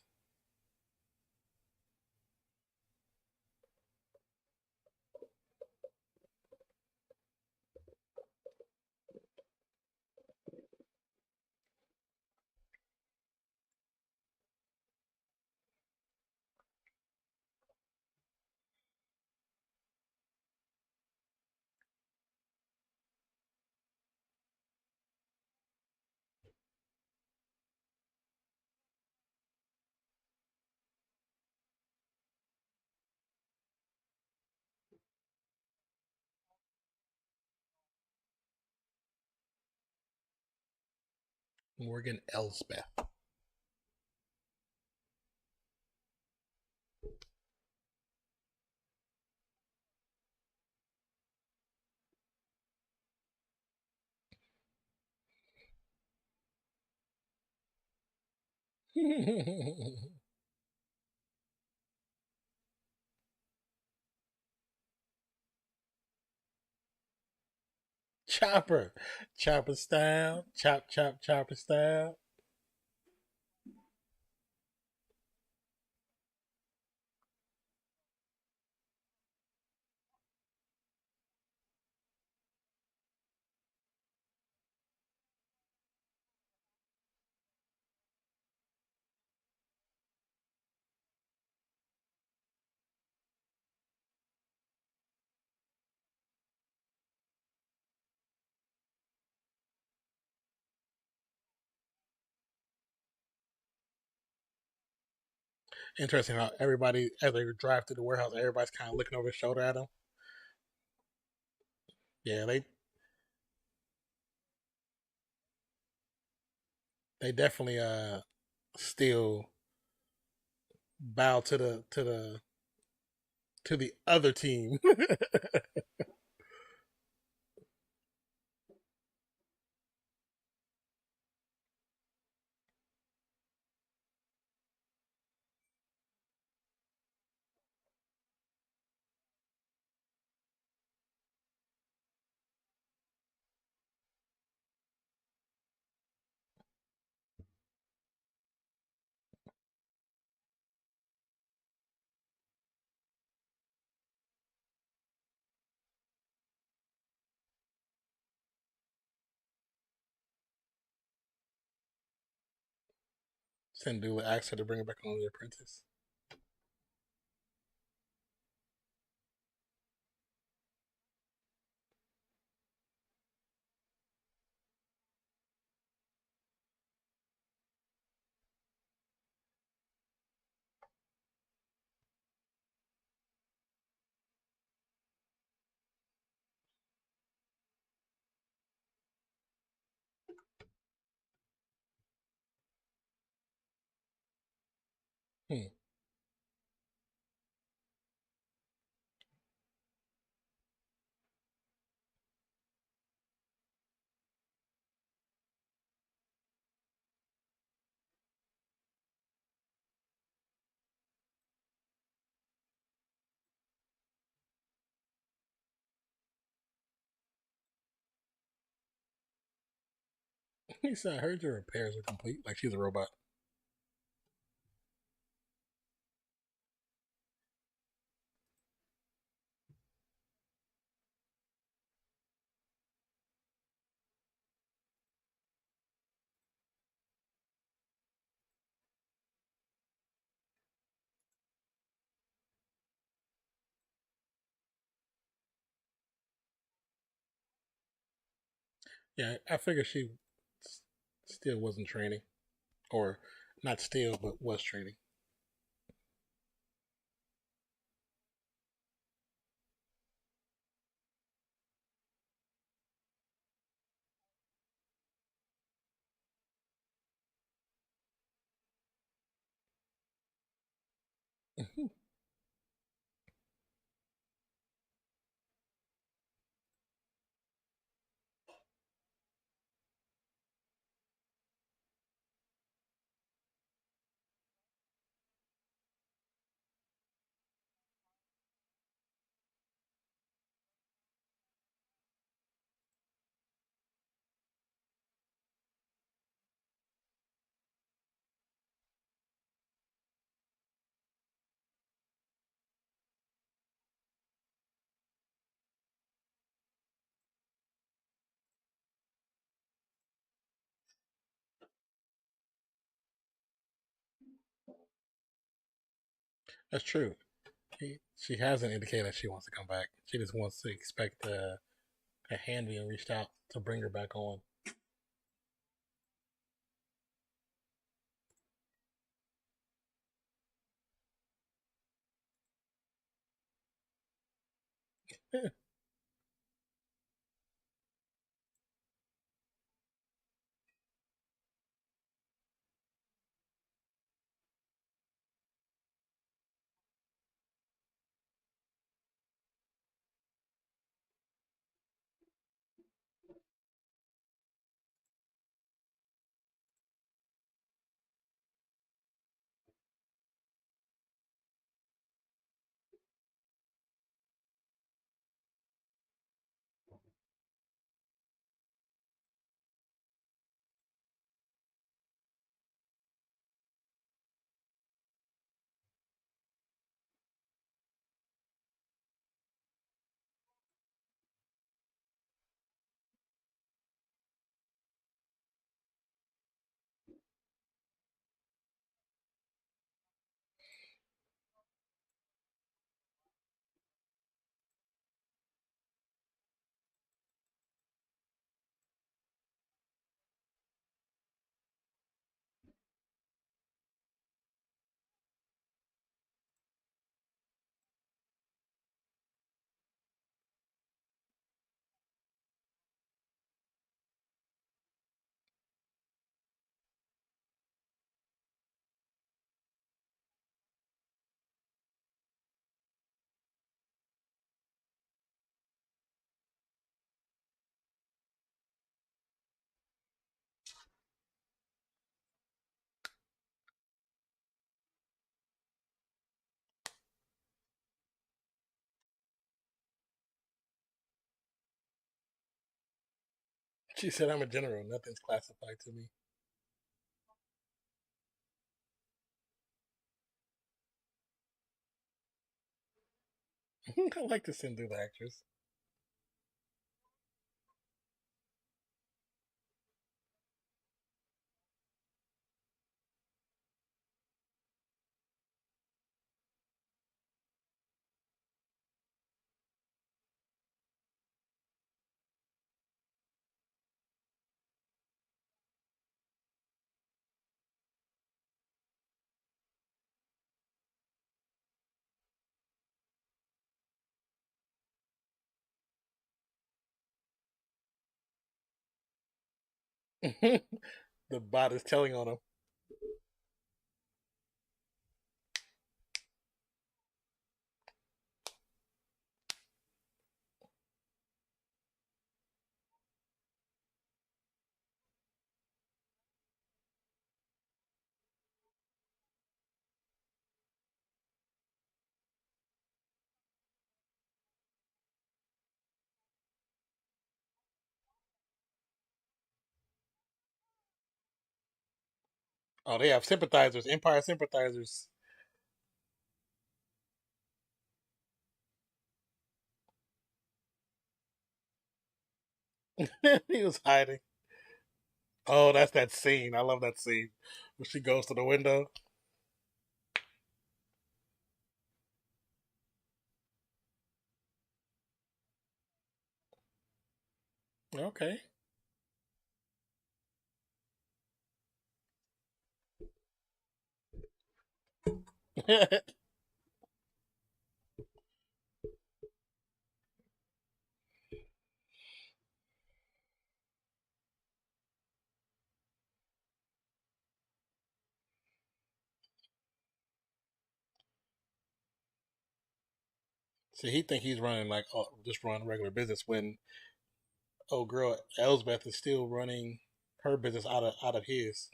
Morgan Elsbeth. Chopper, chopper style, chop chop chopper style. Interesting how everybody, as they drive through the warehouse, everybody's kind of looking over his shoulder at him. Yeah, they definitely still bow to the other team. Syndulla asked her to bring it back on the Apprentice. Hmm. He said, "I heard your repairs are complete." Like she's a robot. Yeah, I figured she still wasn't training, or not still, but was training. That's true. She hasn't indicated that she wants to come back. She just wants to expect a hand being reached out to bring her back on. She said, "I'm a general. Nothing's classified to me." I like to send through the actress. The bot is telling on him. Oh, they have sympathizers, Empire sympathizers. He was hiding. Oh, that's that scene. I love that scene when she goes to the window. Okay. See, he think he's running like just run regular business when girl Elsbeth is still running her business out of his.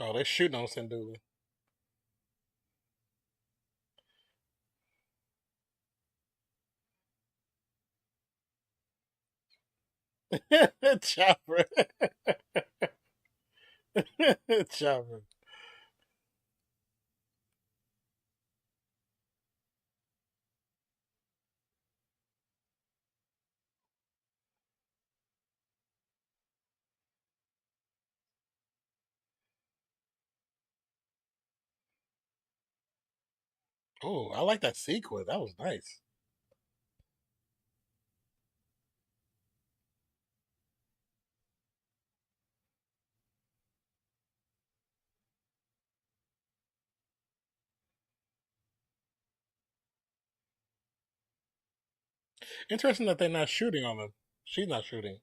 Oh, they're shooting on Syndulla. Chopper. Chopper. Oh, I like that sequence. That was nice. Interesting that they're not shooting on them. She's not shooting.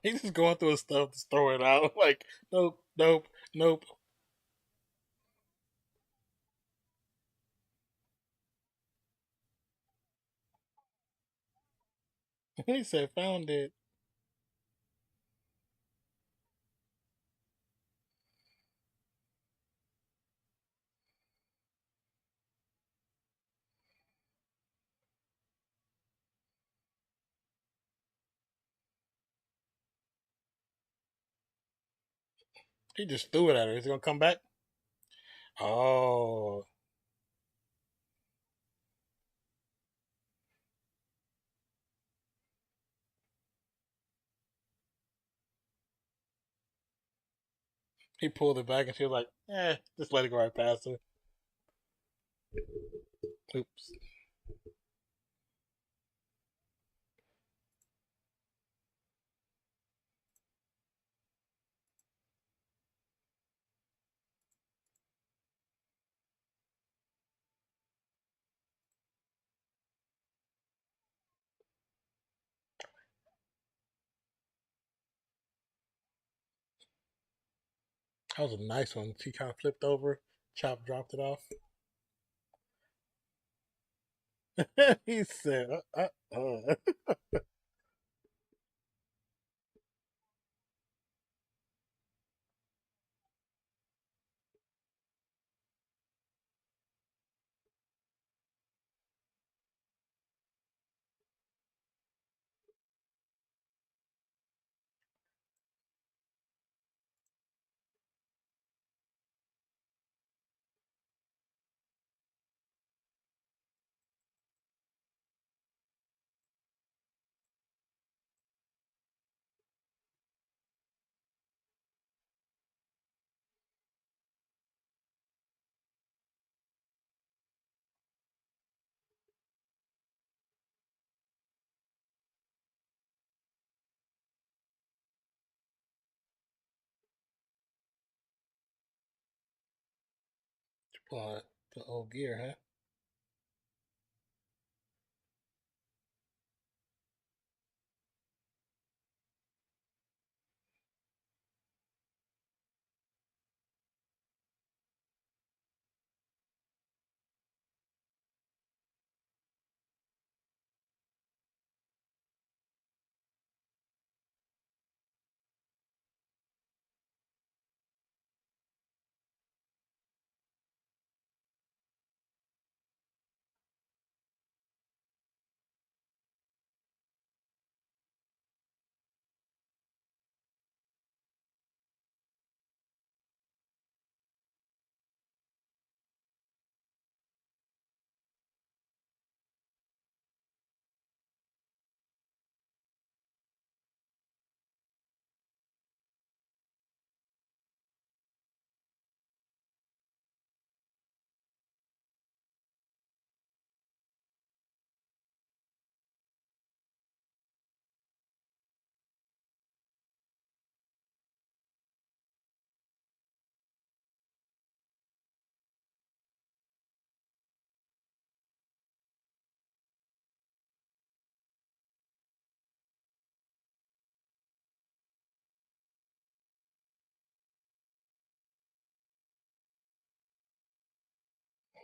He's just going through his stuff to throw it out. Like, nope, nope, nope. He said, found it. He just threw it at her. Is he gonna come back? Oh, he pulled it back, and she was like, just let it go right past her. Oops. That was a nice one. She kind of flipped over. Chop dropped it off. He said, the old gear, huh?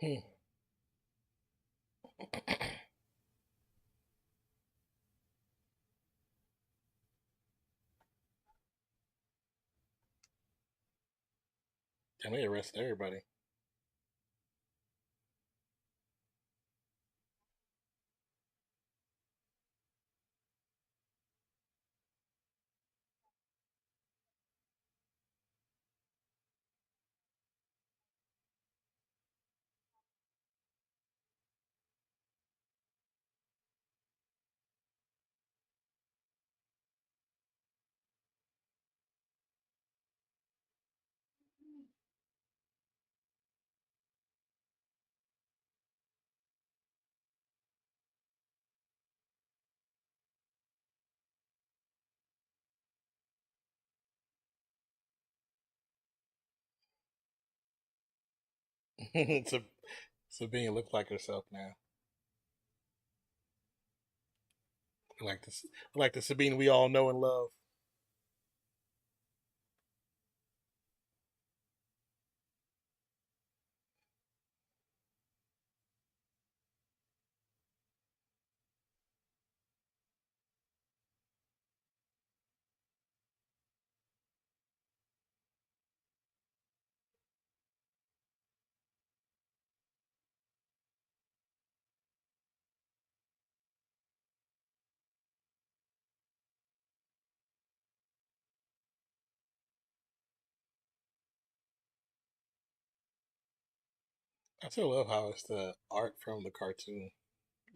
Hmm. Damn, they arrested everybody. So Sabine looks like herself now. Like this, like the Sabine we all know and love. I still love how it's the art from the cartoon.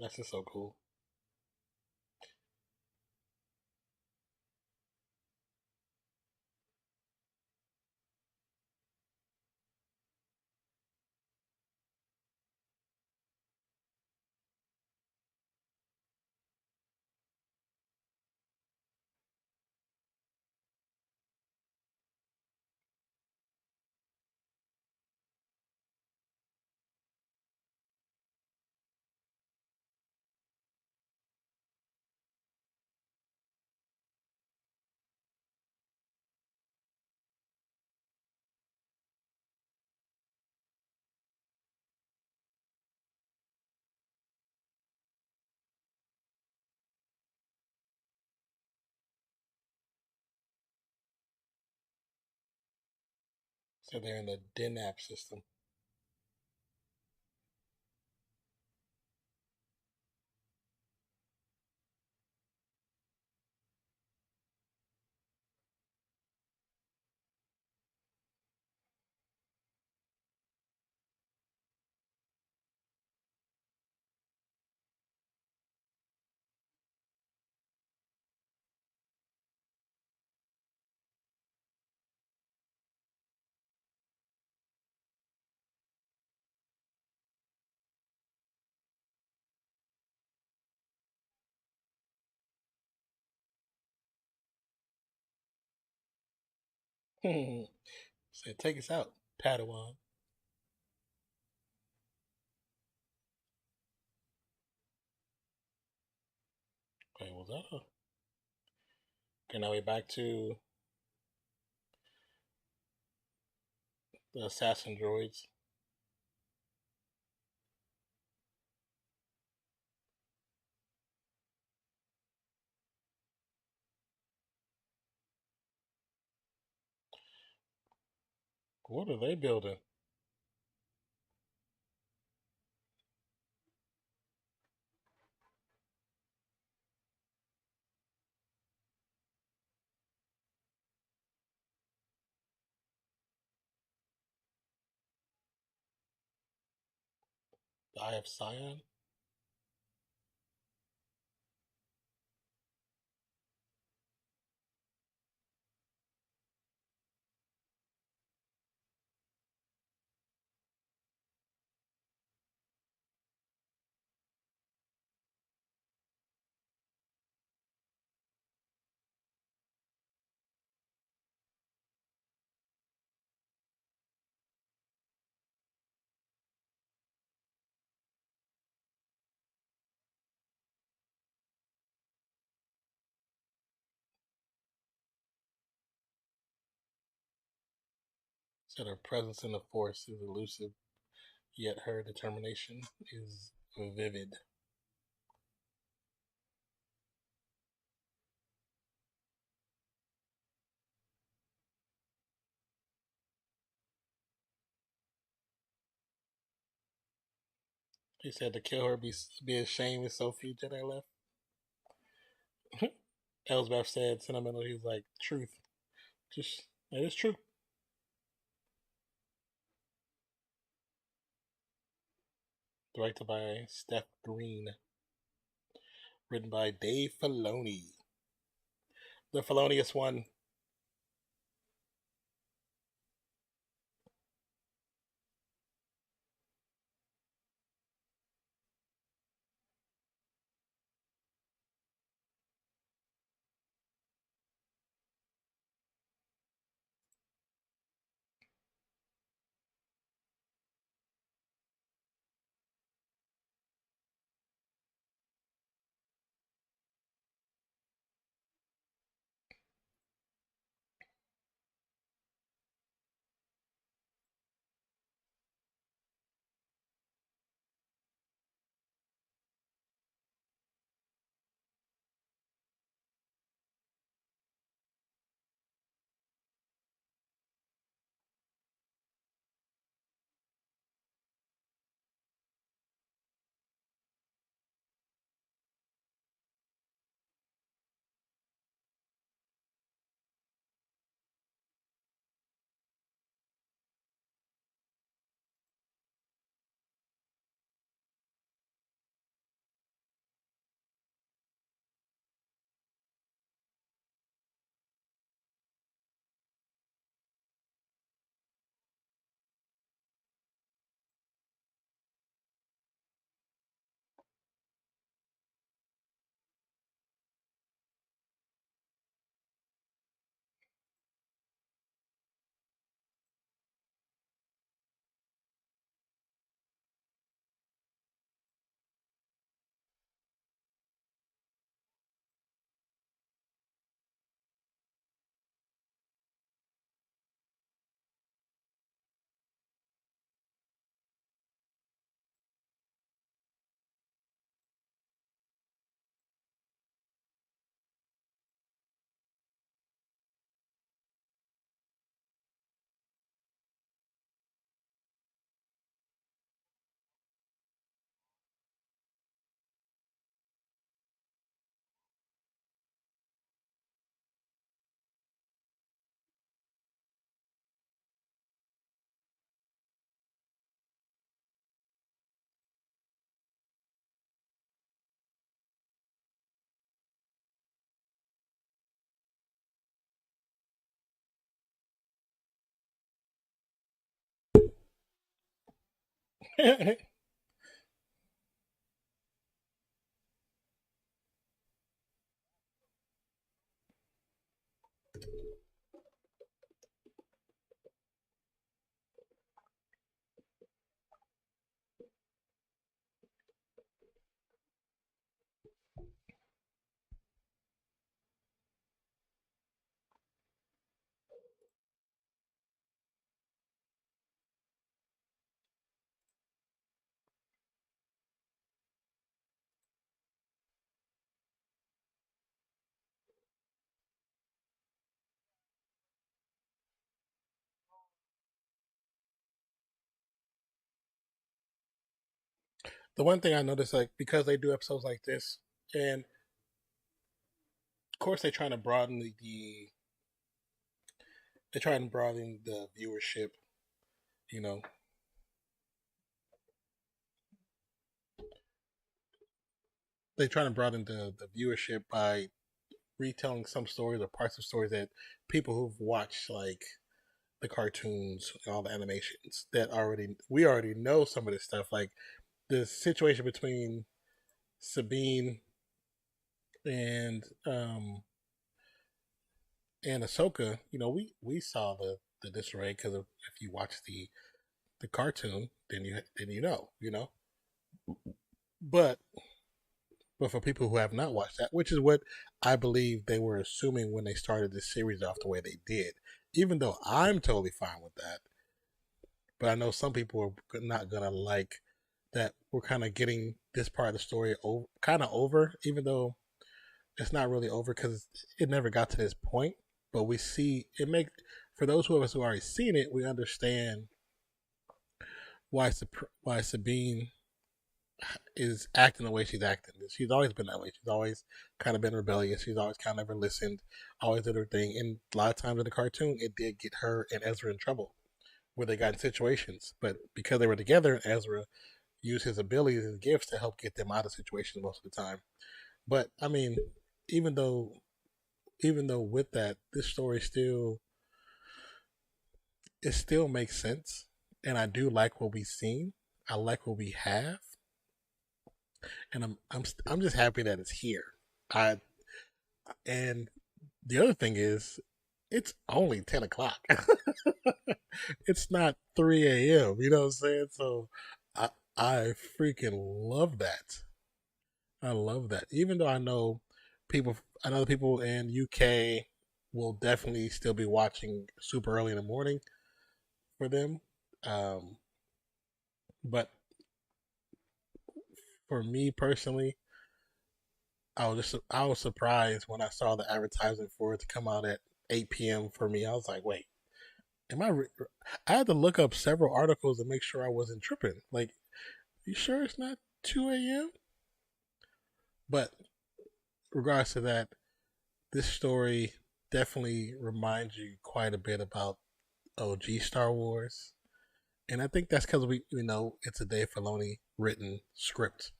That's just so cool. So they're in the DNAP system. Say, take us out, Padawan. Wait, was that a... Okay, now we're back to the assassin droids. What are they building? The Eye of Sion? So their presence in the Force is elusive. yet her determination is vivid. He said to kill her be a shame if so few Jedi left. Elsbeth said sentimental. He was like, truth. Just it is true. Directed by Steph Green. Written by Dave Filoni. The felonious one. The one thing I noticed, like, because they do episodes like this, and of course they're trying to broaden they're trying to broaden the viewership, you know. They're trying to broaden the viewership by retelling some stories or parts of stories that people who've watched like the cartoons and all the animations that we already know some of this stuff. Like the situation between Sabine and and Ahsoka, you know, we saw the disarray because if you watch the cartoon, then you know. But for people who have not watched that, which is what I believe they were assuming when they started this series off the way they did, even though I'm totally fine with that. but I know some people are not gonna like that we're kind of getting this part of the story kind of over, even though it's not really over because it never got to this point. But we see it make for those of us who already seen it, we understand why Sabine is acting the way she's acting. She's always been that way. She's always kind of been rebellious. She's always kind of never listened, always did her thing. And a lot of times in the cartoon, it did get her and Ezra in trouble where they got in situations. But because they were together, Ezra used his abilities and gifts to help get them out of situations most of the time. But I mean, even though with that, this story still it still makes sense, and I do like what we've seen. I like what we have, and I'm just happy that it's here. I and the other thing is, it's only 10 o'clock. It's not 3 a.m. You know what I'm saying? So I freaking love that. I love that. Even though I know the people in UK will definitely still be watching super early in the morning for them. Um, but for me personally, I was surprised when I saw the advertisement for it to come out at 8 p.m. for me. I was like, wait, am I had to look up several articles to make sure I wasn't tripping. Like, you sure it's not 2 a.m.? But regards to that, this story definitely reminds you quite a bit about OG Star Wars, and I think that's because we know it's a Dave Filoni written script,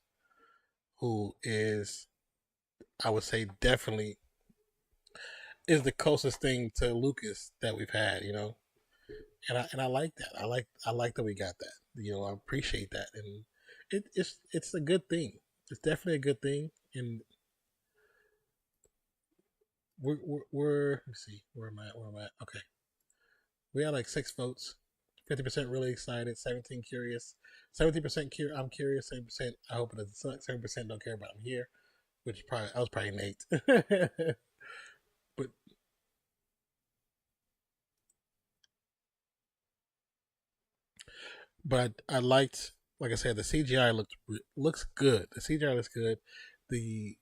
who is, I would say, definitely is the closest thing to Lucas that we've had, and I like that. I like that we got that. I appreciate that, and it's a good thing. It's definitely a good thing, and we're let's see where am I at? Okay, we had like 6 votes. 50% really excited, 17 curious, 70% I'm curious, 7% I hope it doesn't suck, 7% don't care, but I'm here, which probably I was probably Nate. but but I liked, like I said, the CGI looks good. The CGI looks good. The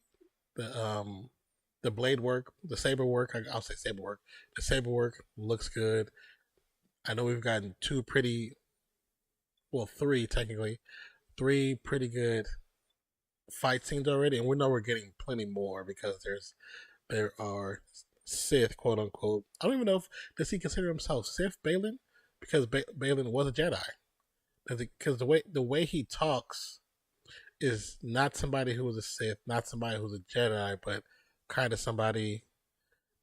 the the blade work, the saber work. I'll say saber work. The saber work looks good. I know we've gotten three technically, three pretty good fight scenes already, and we know we're getting plenty more because there are Sith, quote unquote. I don't even know if does he consider himself Sith Balin, because Balin was a Jedi. Because the way he talks is not somebody who was a Sith, not somebody who's a Jedi, but kind of somebody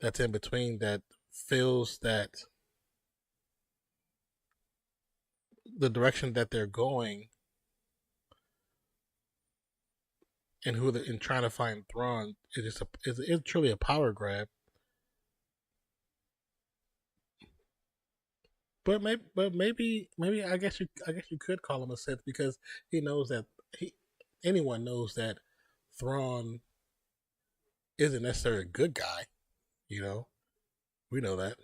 that's in between that feels that the direction that they're going and in trying to find Thrawn is truly a power grab. But maybe I guess you could call him a Sith because he knows that anyone knows that Thrawn isn't necessarily a good guy. You know, we know that.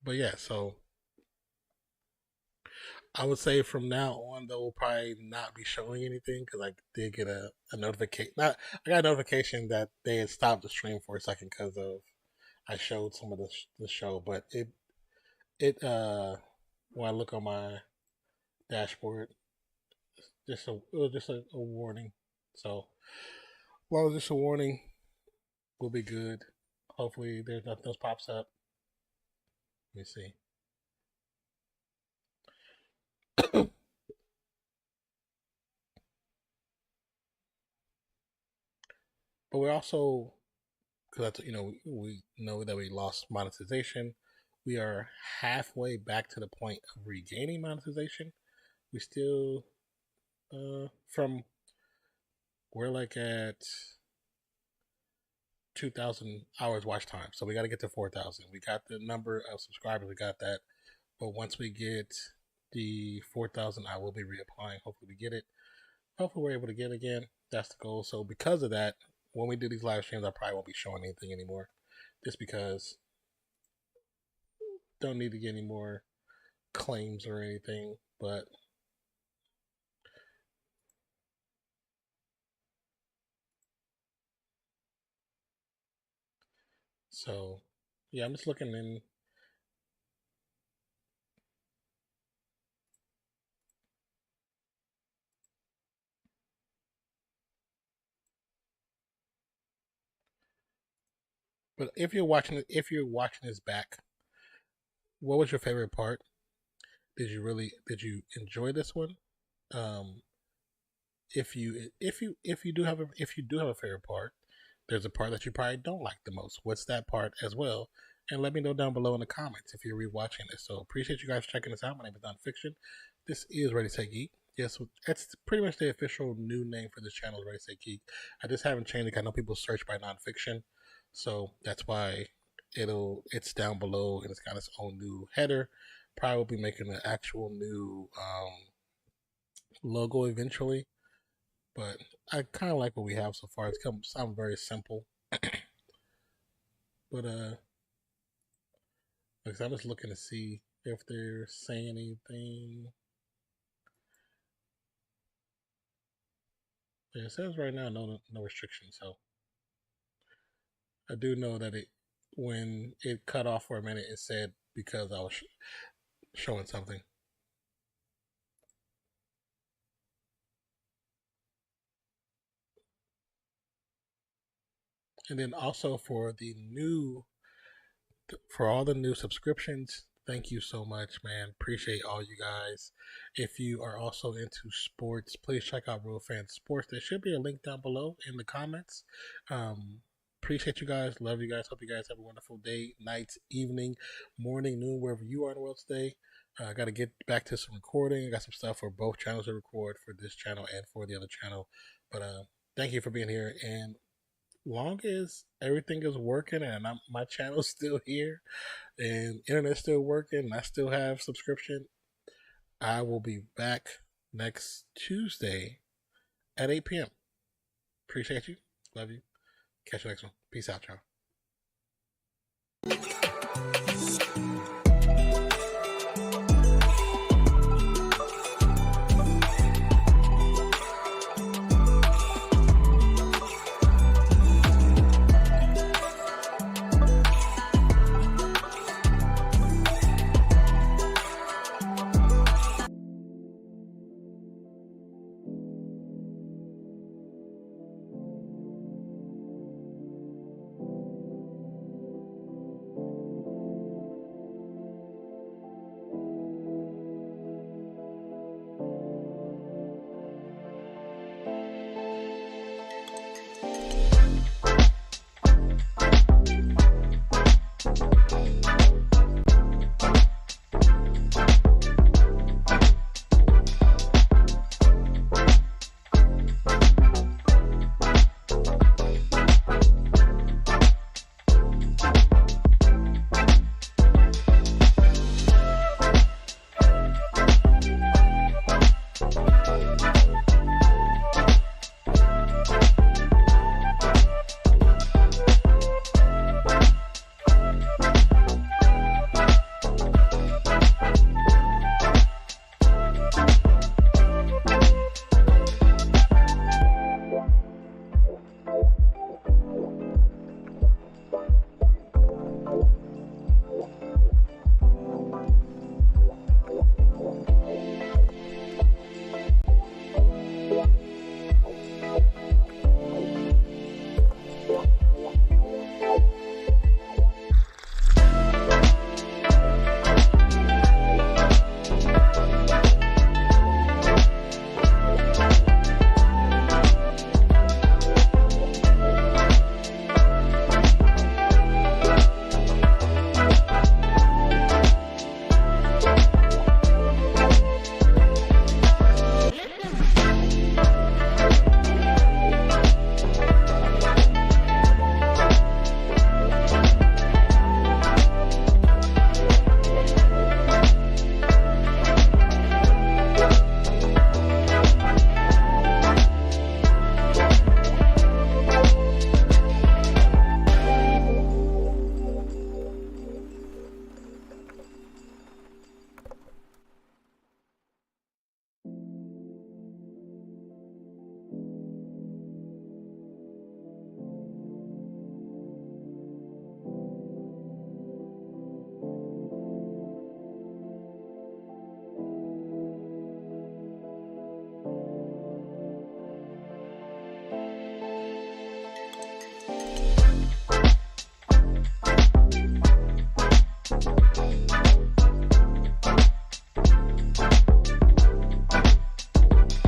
But yeah, so I would say from now on, though, we'll probably not be showing anything because I did get a notification. Not I got a notification that they had stopped the stream for a second because of I showed some of the show, but it when I look on my dashboard, it was just a warning. So, as long as it's a warning, we'll be good. Hopefully, there's nothing else pops up. Let me see. But we're also, because we know that we lost monetization. We are halfway back to the point of regaining monetization. We still, from we're like at 2,000 hours watch time, so we got to get to 4,000. We got the number of subscribers, we got that, but once we get the 4,000, I will be reapplying. Hopefully, we get it. Hopefully, we're able to get it again. That's the goal. So, because of that, when we do these live streams, I probably won't be showing anything anymore, just because don't need to get any more claims or anything. But so yeah, I'm just looking in. But if you're watching this back, what was your favorite part? Did you enjoy this one? Um, if you do have a favorite part, there's a part that you probably don't like the most. What's that part as well? And let me know down below in the comments if you're rewatching this. So appreciate you guys checking this out. My name is Nonpfixion. This is Ready Say Geek. Yes, that's pretty much the official new name for this channel, Ready Say Geek. I just haven't changed it. I know people search by Nonpfixion, so that's why it's down below and it's got its own new header. Probably will be making an actual new logo eventually, but I kind of like what we have so far. It's sound very simple, but because I'm just looking to see if they're saying anything. Yeah, it says right now no restrictions. So I do know that when it cut off for a minute, it said because I was showing something. And then also for all the new subscriptions, thank you so much, man. Appreciate all you guys. If you are also into sports, please check out Real Fan Sports. There should be a link down below in the comments. Appreciate you guys. Love you guys. Hope you guys have a wonderful day, night, evening, morning, noon, wherever you are in the world today. I got to get back to some recording. I got some stuff for both channels to record, for this channel and for the other channel. But thank you for being here. And long as everything is working and my channel's still here and internet's still working and I still have subscription, I will be back next Tuesday at 8 p.m. Appreciate you. Love you. Catch you next one. Peace out, y'all.